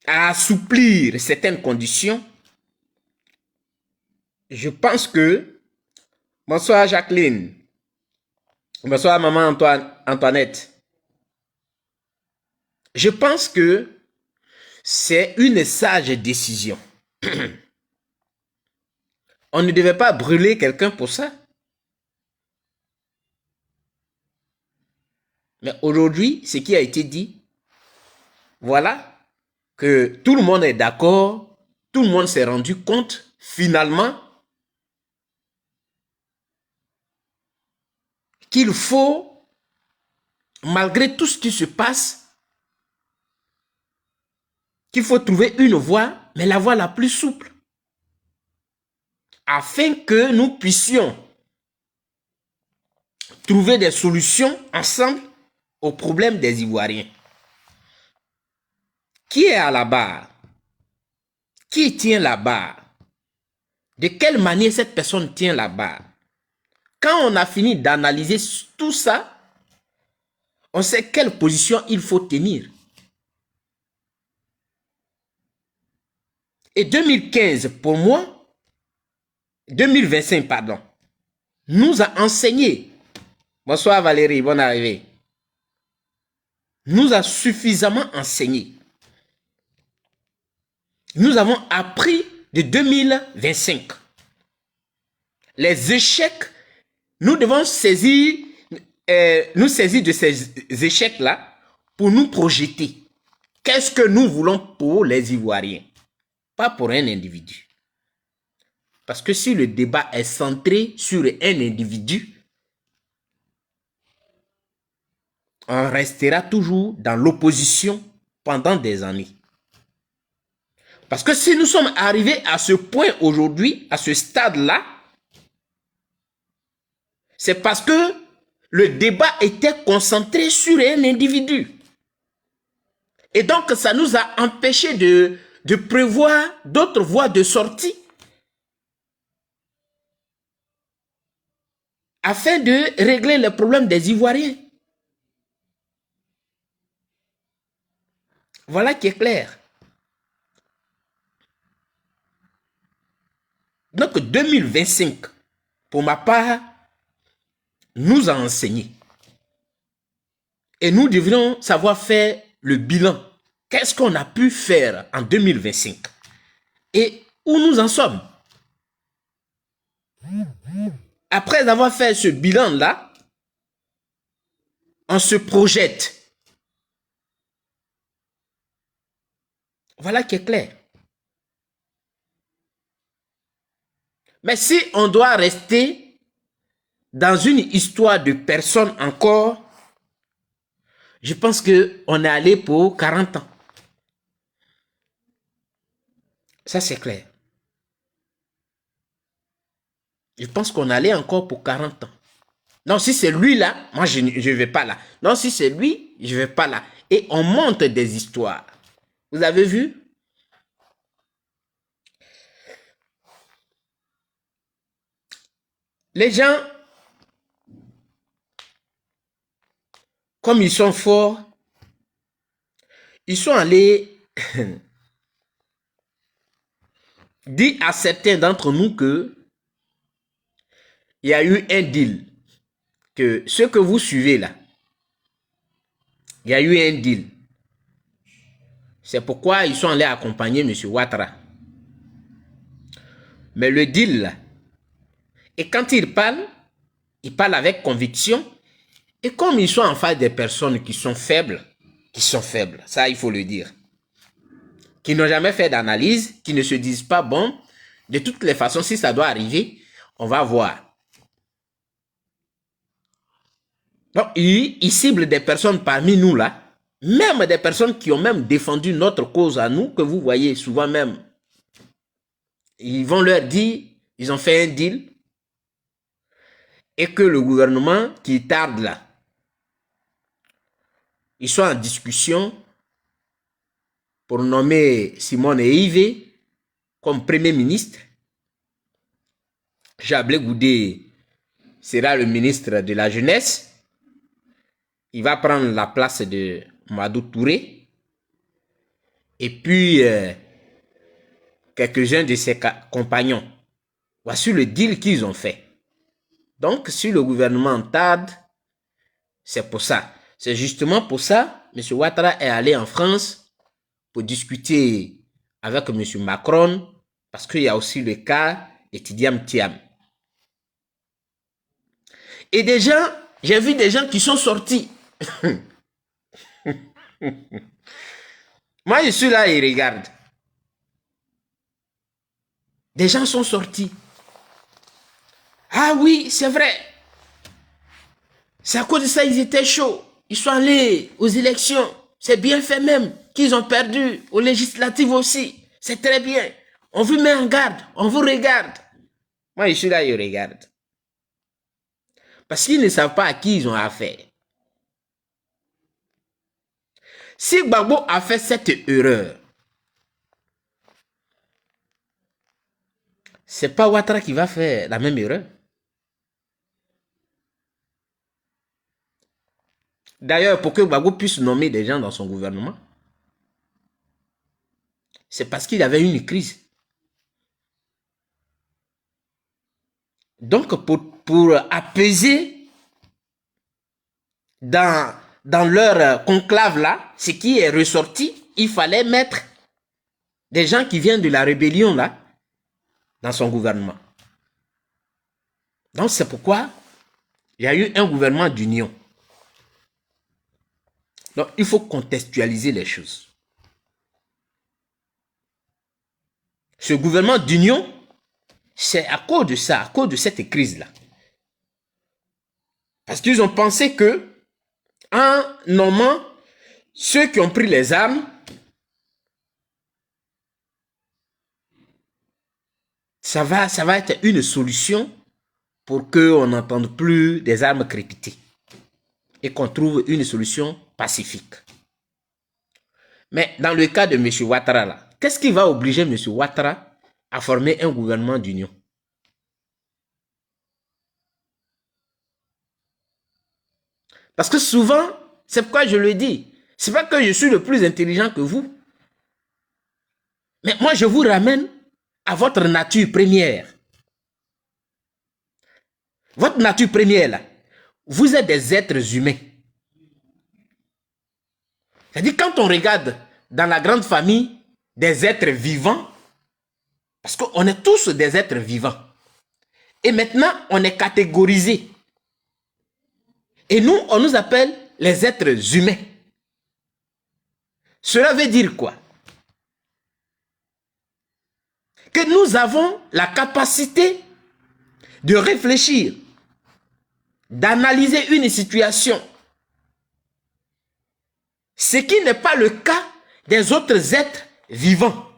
à assouplir certaines conditions, je pense que... Bonsoir Jacqueline. Bonsoir maman Antoinette. Je pense que c'est une sage décision. On ne devait pas brûler quelqu'un pour ça. Mais aujourd'hui, ce qui a été dit, voilà, que tout le monde est d'accord, tout le monde s'est rendu compte, finalement, qu'il faut, malgré tout ce qui se passe, qu'il faut trouver une voie, mais la voie la plus souple, afin que nous puissions trouver des solutions ensemble aux problèmes des Ivoiriens. Qui est à la barre? Qui tient la barre? De quelle manière cette personne tient la barre? Quand on a fini d'analyser tout ça, on sait quelle position il faut tenir. Et 2015, pour moi, 2025, pardon, nous a enseigné. Bonsoir Valérie, bonne arrivée. Nous a suffisamment enseigné. Nous avons appris de 2025. Les échecs, nous devons nous saisir de ces échecs-là pour nous projeter. Qu'est-ce que nous voulons pour les Ivoiriens? Pas pour un individu. Parce que si le débat est centré sur un individu, on restera toujours dans l'opposition pendant des années. Parce que si nous sommes arrivés à ce point aujourd'hui, à ce stade-là, c'est parce que le débat était concentré sur un individu. Et donc, ça nous a empêché de prévoir d'autres voies de sortie afin de régler les problèmes des Ivoiriens. Voilà qui est clair. Donc 2025, pour ma part, nous a enseigné. Et nous devrions savoir faire le bilan. Qu'est-ce qu'on a pu faire en 2025? Et où nous en sommes? Après avoir fait ce bilan-là, on se projette. Voilà qui est clair. Mais si on doit rester dans une histoire de personnes encore, je pense qu'on est allé pour 40 ans. Ça, c'est clair. Je pense qu'on allait encore pour 40 ans. Non, si c'est lui là, moi je ne vais pas là. Non, si c'est lui, je ne vais pas là. Et on monte des histoires. Vous avez vu? Les gens, comme ils sont forts, ils sont allés dire à certains d'entre nous que il y a eu un deal, que ce que vous suivez là, il y a eu un deal. C'est pourquoi ils sont allés accompagner M. Ouattara. Mais le deal là, et quand ils parlent avec conviction, et comme ils sont en face des personnes qui sont faibles, ça il faut le dire, qui n'ont jamais fait d'analyse, qui ne se disent pas, bon, de toutes les façons, si ça doit arriver, on va voir. Donc, ils ciblent des personnes parmi nous là, même des personnes qui ont même défendu notre cause à nous, que vous voyez souvent même. Ils vont leur dire, ils ont fait un deal, et que le gouvernement qui tarde là, ils sont en discussion pour nommer Simone Yves comme Premier ministre. Jablé Goudé sera le ministre de la Jeunesse. Il va prendre la place de Madou Touré. Et puis, quelques-uns de ses compagnons. Voici le deal qu'ils ont fait. Donc, si le gouvernement tarde, c'est pour ça. C'est justement pour ça que M. Ouattara est allé en France pour discuter avec M. Macron, parce qu'il y a aussi le cas de Tidiam Thiam. Et des gens, j'ai vu des gens qui sont sortis. Moi, je suis là et regarde. Des gens sont sortis. Ah oui, c'est vrai. C'est à cause de ça qu'ils étaient chauds. Ils sont allés aux élections. C'est bien fait même qu'ils ont perdu aux législatives aussi. C'est très bien. On vous met en garde. On vous regarde. Moi, je suis là et je regarde. Parce qu'ils ne savent pas à qui ils ont affaire. Si Gbagbo a fait cette erreur, c'est pas Ouattara qui va faire la même erreur. D'ailleurs, pour que Gbagbo puisse nommer des gens dans son gouvernement, c'est parce qu'il y avait une crise. Donc, pour apaiser dans leur conclave là, ce qui est ressorti, il fallait mettre des gens qui viennent de la rébellion là, dans son gouvernement. Donc, c'est pourquoi il y a eu un gouvernement d'union. Donc, il faut contextualiser les choses. Ce gouvernement d'union, c'est à cause de ça, à cause de cette crise-là. Parce qu'ils ont pensé que, en nommant ceux qui ont pris les armes, ça va être une solution pour qu'on n'entende plus des armes crépiter et qu'on trouve une solution pacifique. Mais dans le cas de M. Ouattara, là, qu'est-ce qui va obliger M. Ouattara à former un gouvernement d'union? Parce que souvent, c'est pourquoi je le dis, c'est pas que je suis le plus intelligent que vous. Mais moi, je vous ramène à votre nature première. Votre nature première, là, vous êtes des êtres humains. C'est-à-dire, quand on regarde dans la grande famille des êtres vivants, parce qu'on est tous des êtres vivants, et maintenant, on est catégorisés. Et nous, on nous appelle les êtres humains. Cela veut dire quoi? Que nous avons la capacité de réfléchir, d'analyser une situation. Ce qui n'est pas le cas des autres êtres vivants.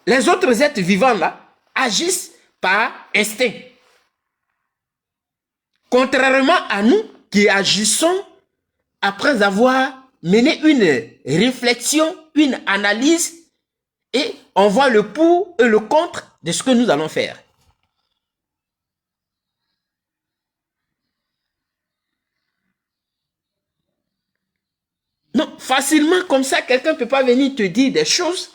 Les autres êtres vivants là agissent par instinct. Contrairement à nous qui agissons après avoir mené une réflexion, une analyse, et on voit le pour et le contre de ce que nous allons faire. Non, facilement comme ça, quelqu'un ne peut pas venir te dire des choses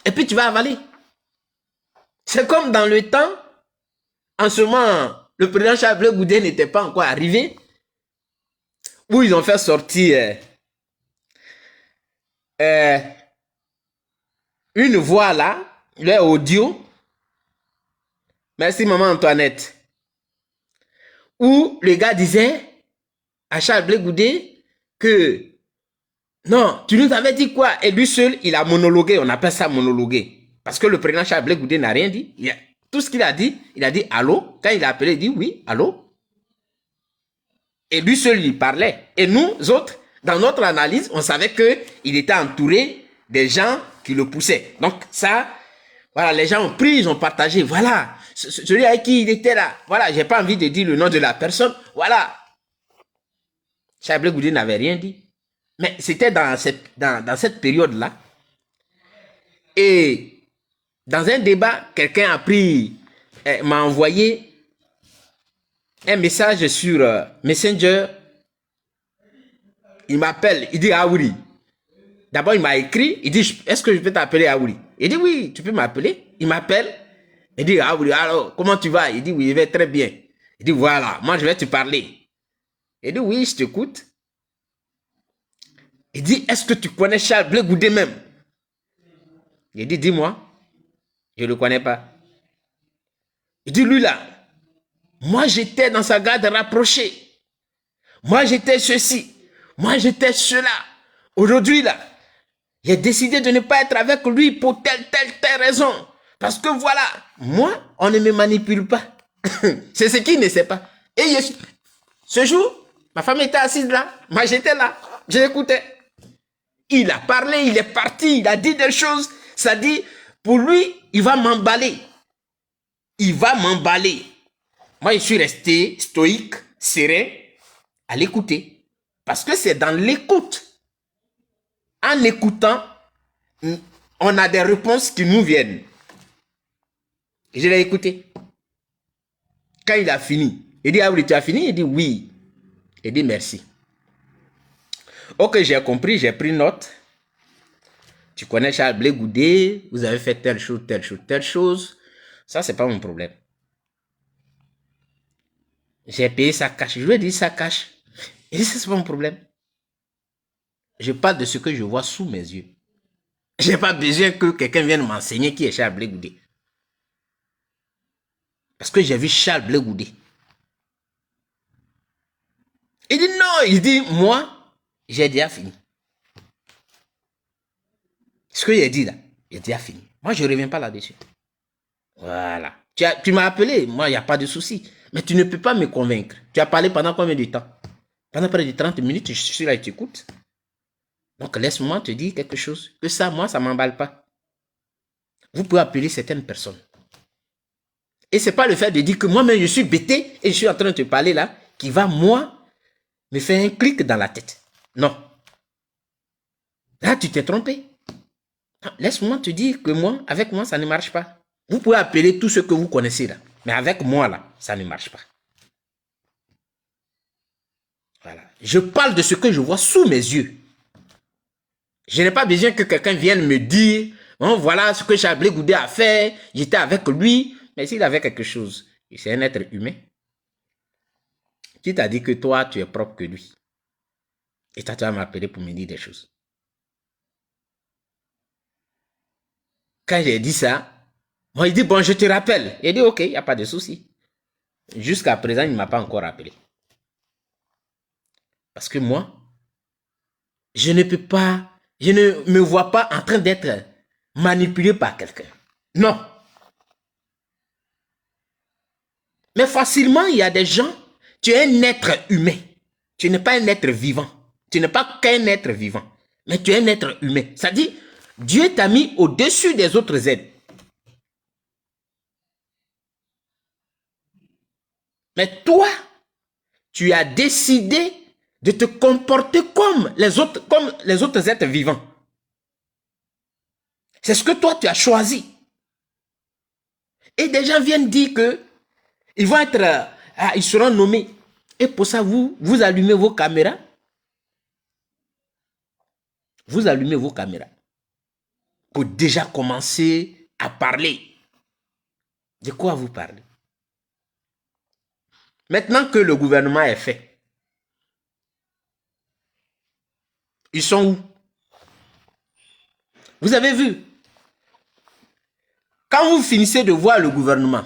et puis tu vas avaler. C'est comme dans le temps, en ce moment, le président Charles Goudé n'était pas encore arrivé, où ils ont fait sortir une voix là, le audio. Merci maman Antoinette. Où le gars disait à Charles Goudé que non, tu nous avais dit quoi? Et lui seul, il a monologué, on appelle ça monologuer. Parce que le président Charles Goudé n'a rien dit. Tout ce qu'il a dit, il a dit allô. Quand il a appelé, il dit oui, allô. Et lui seul, il parlait. Et nous autres, dans notre analyse, on savait qu'il était entouré des gens qui le poussaient. Donc ça, voilà, les gens ont pris, ils ont partagé. Voilà, celui avec qui il était là. Voilà, j'ai pas envie de dire le nom de la personne. Voilà. Charles Goudé n'avait rien dit. Mais c'était dans cette période-là. Et dans un débat, quelqu'un a pris, m'a envoyé un message sur Messenger. Il m'appelle, il dit Aouri. D'abord, il m'a écrit, il dit, est-ce que je peux t'appeler Aouri? Il dit, oui, tu peux m'appeler. Il m'appelle, il dit, Aouri, alors, comment tu vas? Il dit, oui, je vais très bien. Il dit, voilà, moi, je vais te parler. Il dit, oui, je t'écoute. Il dit, est-ce que tu connais Charles Blé Goudé même? Il dit, dis-moi. Je ne le connais pas. Il dit, lui là, moi j'étais dans sa garde rapprochée. Moi j'étais ceci. Moi j'étais cela. Aujourd'hui là, j'ai décidé de ne pas être avec lui pour telle raison. Parce que voilà, moi, on ne me manipule pas. C'est ce qu'il ne sait pas. Et ce jour, ma femme était assise là. Moi j'étais là. J'écoutais. Il a parlé, il est parti, il a dit des choses. Ça dit, pour lui, il va m'emballer. Il va m'emballer. Moi, je suis resté stoïque, serein, à l'écouter. Parce que c'est dans l'écoute. En écoutant, on a des réponses qui nous viennent. Et je l'ai écouté. Quand il a fini, il dit, ah oui, tu as fini? Il dit, oui. Il dit, merci. Ok, j'ai compris, j'ai pris note. Tu connais Charles Blé Goudé, vous avez fait telle chose, telle chose, telle chose. Ça, c'est pas mon problème. J'ai payé sa cash. Je lui ai dit ça cash. Il dit, ça, c'est pas mon problème. Je parle de ce que je vois sous mes yeux. Je n'ai pas besoin que quelqu'un vienne m'enseigner qui est Charles Blé Goudé. Parce que j'ai vu Charles Blé Goudé. Il dit non, il dit moi, j'ai déjà fini. Ce que j'ai dit là, j'ai déjà fini. Moi, je ne reviens pas là-dessus. Voilà. Tu m'as appelé, moi, il n'y a pas de souci. Mais tu ne peux pas me convaincre. Tu as parlé pendant combien de temps? Pendant près de 30 minutes, je suis là et tu écoutes. Donc, laisse-moi te dire quelque chose. Que ça, moi, ça ne m'emballe pas. Vous pouvez appeler certaines personnes. Et ce n'est pas le fait de dire que moi-même, je suis bêté et je suis en train de te parler là, qui va, moi, me faire un clic dans la tête. Non. Là, tu t'es trompé. Laisse-moi te dire que moi, avec moi, ça ne marche pas. Vous pouvez appeler tout ce que vous connaissez là. Mais avec moi là, ça ne marche pas. Voilà. Je parle de ce que je vois sous mes yeux. Je n'ai pas besoin que quelqu'un vienne me dire, oh, voilà ce que Charles Blé Goudé a fait, j'étais avec lui. Mais s'il avait quelque chose, c'est un être humain. Qui t'a dit que toi, tu es propre que lui? Et toi, tu vas m'appeler pour me dire des choses. Quand j'ai dit ça, moi, il dit, bon, je te rappelle. Il dit, ok, il n'y a pas de souci. Jusqu'à présent, il ne m'a pas encore appelé. Parce que moi, je ne peux pas, je ne me vois pas en train d'être manipulé par quelqu'un. Non. Mais facilement, il y a des gens, tu es un être humain. Tu n'es pas un être vivant. Tu n'es pas qu'un être vivant. Mais tu es un être humain. Ça dit, Dieu t'a mis au-dessus des autres êtres. Mais toi, tu as décidé de te comporter comme les autres êtres vivants. C'est ce que toi, tu as choisi. Et des gens viennent dire que ils vont être, ils seront nommés. Et pour ça, vous allumez vos caméras. Vous allumez vos caméras pour déjà commencer à parler. De quoi vous parlez? Maintenant que le gouvernement est fait, ils sont où? Vous avez vu? Quand vous finissez de voir le gouvernement,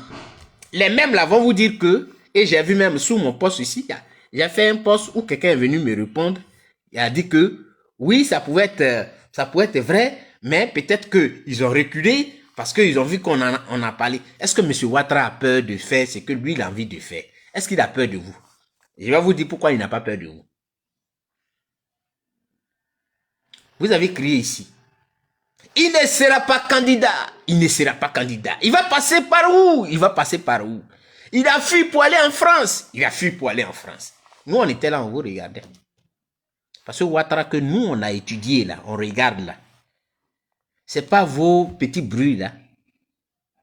les mêmes là vont vous dire que, et j'ai vu même sous mon poste ici, j'ai fait un poste où quelqu'un est venu me répondre, il a dit que oui, ça pouvait être vrai, mais peut-être qu'ils ont reculé parce qu'ils ont vu qu'on a parlé. Est-ce que M. Ouattara a peur de faire ce que lui il a envie de faire? Est-ce qu'il a peur de vous? Je vais vous dire pourquoi il n'a pas peur de vous. Vous avez crié ici. Il ne sera pas candidat. Il ne sera pas candidat. Il va passer par où? Il va passer par où? Il a fui pour aller en France. Il a fui pour aller en France. Nous, on était là, on vous regardait. Parce que Ouattara que nous, on a étudié là, on regarde là. C'est pas vos petits bruits là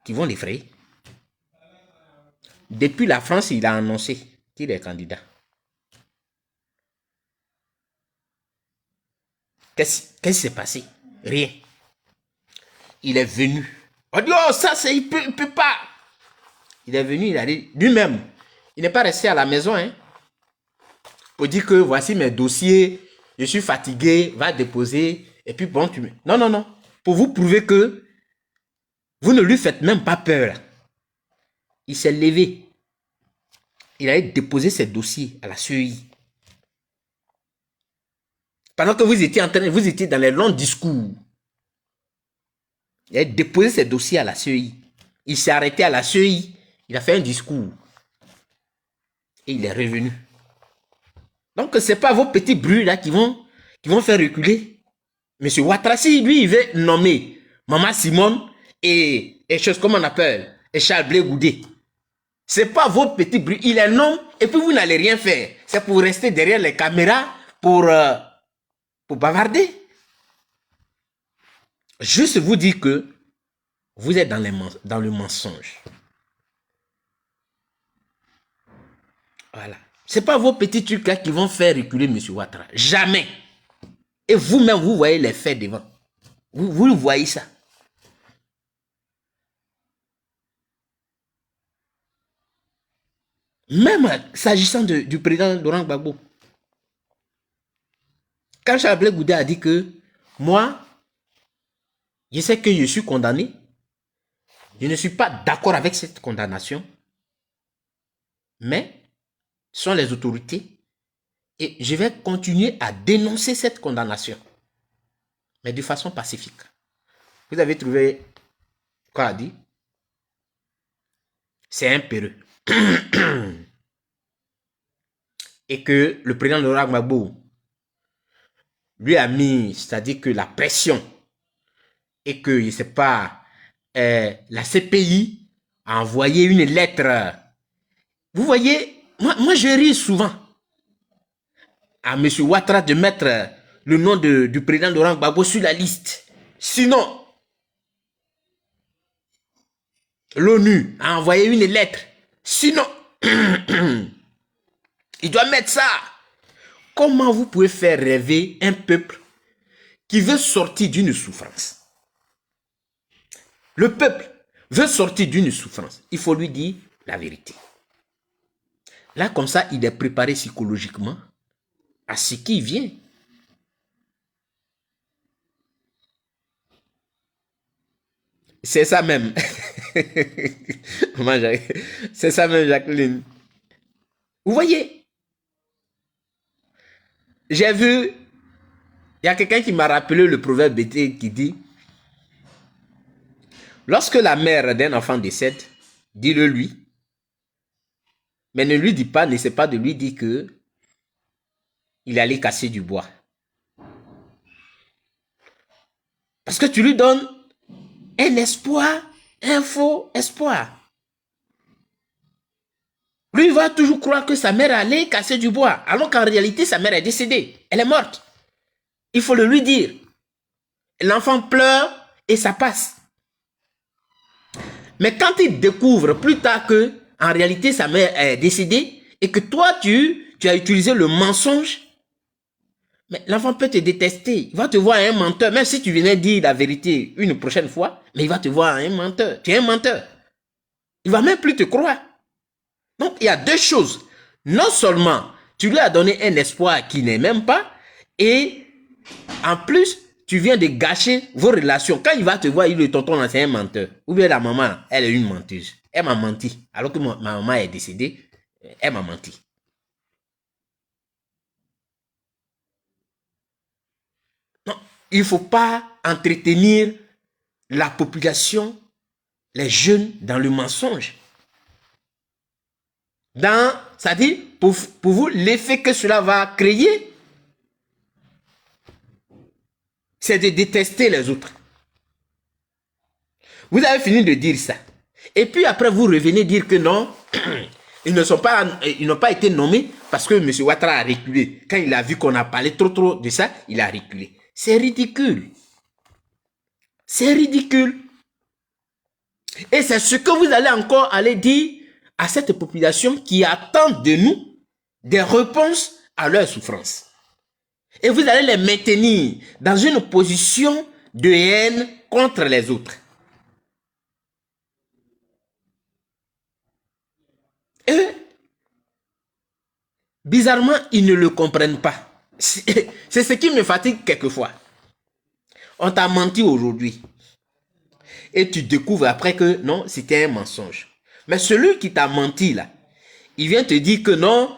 qui vont l'effrayer. Depuis la France, il a annoncé qu'il est candidat. Qu'est-ce qui s'est passé? Rien. Il est venu. On dit, oh, ça, il peut pas. Il est venu, il a dit, lui-même, il n'est pas resté à la maison, hein, pour dire que voici mes dossiers, je suis fatigué, va déposer, et puis bon, tu... Non, non, non. Pour vous prouver que vous ne lui faites même pas peur. Il s'est levé. Il a déposé ses dossiers à la CEI. Pendant que vous étiez dans les longs discours. Il a déposé ses dossiers à la CEI. Il s'est arrêté à la CEI. Il a fait un discours. Et il est revenu. Donc, ce n'est pas vos petits bruits là qui vont faire reculer. Monsieur Ouattara, lui, il veut nommer Maman Simone et choses comme on appelle, et Charles Blé Goudé. Ce n'est pas vos petits bruits. Il est nomme et puis vous n'allez rien faire. C'est pour rester derrière les caméras pour bavarder. Juste vous dire que vous êtes dans le mensonge. Voilà. Ce n'est pas vos petits trucs là qui vont faire reculer M. Ouattara. Jamais. Et vous-même, vous voyez les faits devant. Vous voyez ça. Même s'agissant du président Laurent Gbagbo. Quand Charles Blé Goudé a dit que moi, je sais que je suis condamné, je ne suis pas d'accord avec cette condamnation, mais ce sont les autorités et je vais continuer à dénoncer cette condamnation, mais de façon pacifique. Vous avez trouvé quoi a dit? C'est impéreux. Et que le président Laurent Gbagbo lui a mis, c'est-à-dire que la pression et que, je ne sais pas, la CPI a envoyé une lettre. Vous voyez, moi je ris souvent à M. Ouattara de mettre le nom du président Laurent Gbagbo sur la liste. Sinon, l'ONU a envoyé une lettre. Sinon, il doit mettre ça. Comment vous pouvez faire rêver un peuple qui veut sortir d'une souffrance? Le peuple veut sortir d'une souffrance. Il faut lui dire la vérité. Là, comme ça, il est préparé psychologiquement à ce qui vient. C'est ça même. C'est ça même, Jacqueline. Vous voyez, j'ai vu, il y a quelqu'un qui m'a rappelé le proverbe qui dit, lorsque la mère d'un enfant décède, dis-le lui, mais ne lui dis pas, n'essaie pas de lui dire que il est allé casser du bois. Parce que tu lui donnes un espoir, un faux espoir. Lui, il va toujours croire que sa mère allait casser du bois, alors qu'en réalité, sa mère est décédée. Elle est morte. Il faut le lui dire. L'enfant pleure et ça passe. Mais quand il découvre plus tard que, en réalité, sa mère est décédée et que toi, tu as utilisé le mensonge, mais l'enfant peut te détester. Il va te voir un menteur. Même si tu venais dire la vérité une prochaine fois, mais il va te voir un menteur. Tu es un menteur. Il va même plus te croire. Donc, il y a deux choses. Non seulement tu lui as donné un espoir qu'il n'est même pas, et en plus, tu viens de gâcher vos relations. Quand il va te voir, il le tonton, c'est un menteur. Ou bien la maman, elle est une menteuse. Elle m'a menti. Alors que ma maman est décédée, elle m'a menti. Non, il ne faut pas entretenir la population, les jeunes, dans le mensonge. C'est-à-dire, pour vous, l'effet que cela va créer, c'est de détester les autres. Vous avez fini de dire ça. Et puis après, vous revenez dire que non, ils n'ont pas été nommés parce que M. Ouattara a reculé. Quand il a vu qu'on a parlé trop de ça, il a reculé. C'est ridicule. C'est ridicule. Et c'est ce que vous allez encore aller dire à cette population qui attend de nous des réponses à leurs souffrances. Et vous allez les maintenir dans une position de haine contre les autres. Et bizarrement, ils ne le comprennent pas. C'est ce qui me fatigue quelquefois. On t'a menti aujourd'hui. Et tu découvres après que non, c'était un mensonge. Mais celui qui t'a menti là, il vient te dire que non,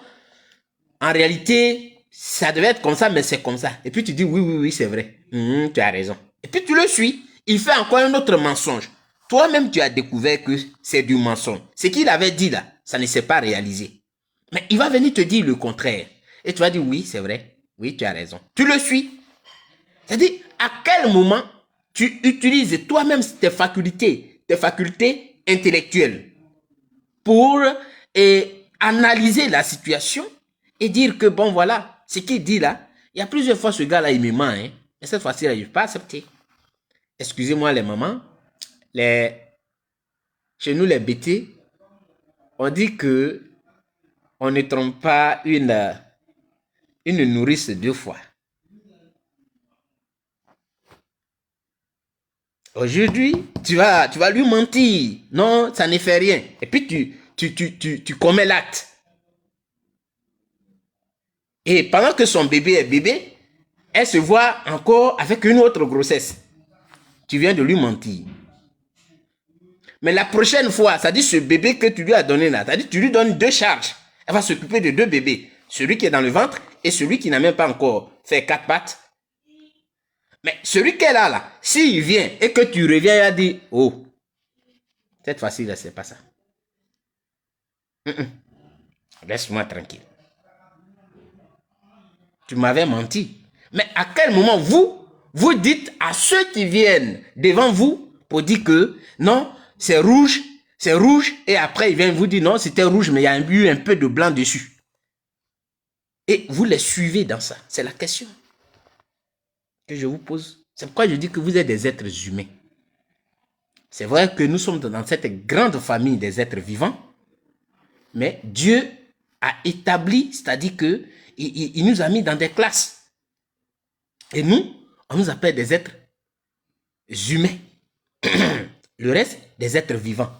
en réalité, ça devait être comme ça, mais c'est comme ça. Et puis tu dis oui, c'est vrai. Tu as raison. Et puis tu le suis. Il fait encore un autre mensonge. Toi-même, tu as découvert que c'est du mensonge. Ce qu'il avait dit là, ça ne s'est pas réalisé. Mais il va venir te dire le contraire. Et tu vas dire oui, c'est vrai. Oui, tu as raison. Tu le suis. C'est-à-dire, à quel moment tu utilises toi-même tes facultés intellectuelles pour analyser la situation et dire que bon voilà, ce qu'il dit là, il y a plusieurs fois ce gars-là, il me ment, hein, mais cette fois-ci, là, il ne pas accepter. Excusez-moi les mamans, chez nous les bêtés, on dit que on ne trompe pas une nourrice deux fois. Aujourd'hui, tu vas lui mentir. Non, ça ne fait rien. Et puis tu commets l'acte. Et pendant que son bébé est bébé, elle se voit encore avec une autre grossesse. Tu viens de lui mentir. Mais la prochaine fois, ça dit ce bébé que tu lui as donné là, ça dit tu lui donnes deux charges. Elle va s'occuper de deux bébés. Celui qui est dans le ventre et celui qui n'a même pas encore fait 4 pattes. Mais celui qu'elle a là, s'il vient et que tu reviens, il a dit, oh, cette fois-ci, là, c'est pas ça. Laisse-moi tranquille. Tu m'avais menti. Mais à quel moment vous dites à ceux qui viennent devant vous pour dire que non, c'est rouge, et après ils viennent vous dire non, c'était rouge, mais il y a eu un peu de blanc dessus. Et vous les suivez dans ça. C'est la question que je vous pose. C'est pourquoi je dis que vous êtes des êtres humains. C'est vrai que nous sommes dans cette grande famille des êtres vivants, mais Dieu a établi, c'est-à-dire que il nous a mis dans des classes. Et nous, on nous appelle des êtres humains. Le reste, des êtres vivants.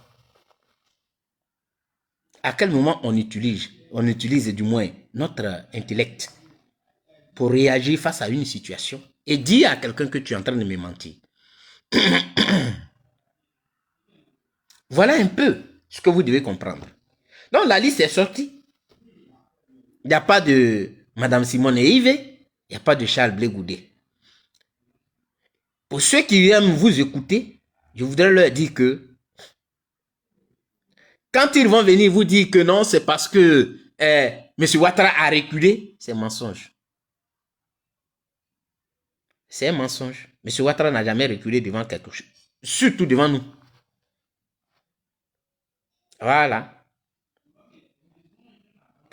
À quel moment on utilise du moins notre intellect pour réagir face à une situation et dire à quelqu'un que tu es en train de me mentir? Voilà un peu ce que vous devez comprendre. Donc la liste est sortie. Il n'y a pas de Madame Simone et Yves, il n'y a pas de Charles Blé Goudet. Pour ceux qui aiment vous écouter, je voudrais leur dire que quand ils vont venir vous dire que non, c'est parce que M. Ouattara a reculé, c'est un mensonge. C'est un mensonge. M. Ouattara n'a jamais reculé devant quelque chose. Surtout devant nous. Voilà.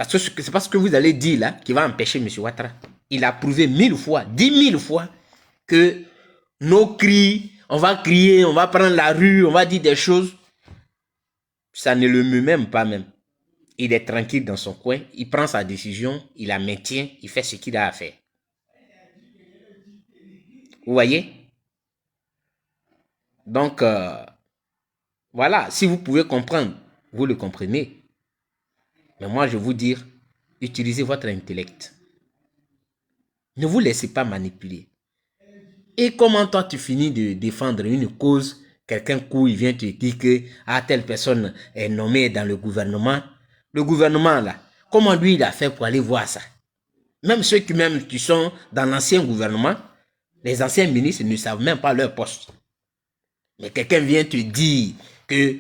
Parce que c'est pas ce que vous allez dire là qui va empêcher M. Ouattara. Il a prouvé 1000 fois, 10 000 fois que nos cris, on va crier, on va prendre la rue, on va dire des choses. Ça ne le meut même pas même. Il est tranquille dans son coin, il prend sa décision, il la maintient, il fait ce qu'il a à faire. Vous voyez? Donc, voilà, si vous pouvez comprendre, vous le comprenez. Mais moi, je vous dis, utilisez votre intellect. Ne vous laissez pas manipuler. Et comment toi, tu finis de défendre une cause, quelqu'un court, il vient te dire que telle personne est nommée dans le gouvernement. Le gouvernement, là, comment lui, il a fait pour aller voir ça? Même ceux qui sont dans l'ancien gouvernement, les anciens ministres ne savent même pas leur poste. Mais quelqu'un vient te dire que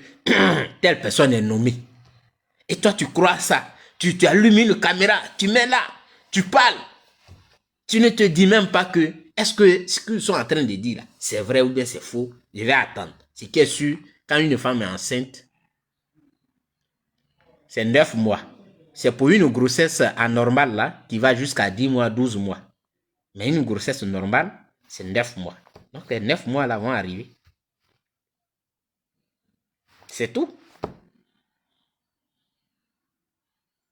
telle personne est nommée. Et toi, tu crois ça. Tu allumes une caméra, tu mets là, tu parles. Tu ne te dis même pas que, est-ce que ce qu'ils sont en train de dire là, c'est vrai ou bien c'est faux? Je vais attendre. Ce qui est sûr, quand une femme est enceinte, c'est 9 mois. C'est pour une grossesse anormale là, qui va jusqu'à 10 mois, 12 mois. Mais une grossesse normale, c'est 9 mois. Donc les 9 mois là vont arriver. C'est tout.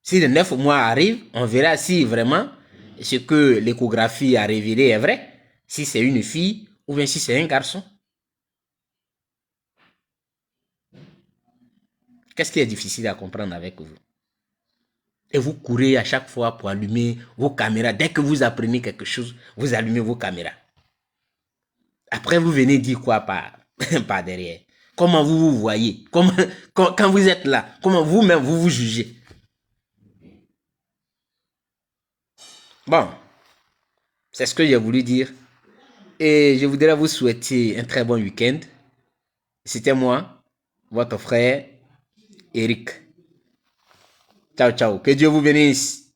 Si les 9 mois arrivent, on verra si vraiment ce que l'échographie a révélé est vrai. Si c'est une fille ou bien si c'est un garçon. Qu'est-ce qui est difficile à comprendre avec vous? Et vous courez à chaque fois pour allumer vos caméras. Dès que vous apprenez quelque chose, vous allumez vos caméras. Après, vous venez dire quoi par derrière? Comment vous vous voyez? Quand vous êtes là, comment vous-même vous vous jugez? Bon, c'est ce que j'ai voulu dire. Et je voudrais vous souhaiter un très bon week-end. C'était moi, votre frère Eric. Ciao, ciao. Que Dieu vous bénisse.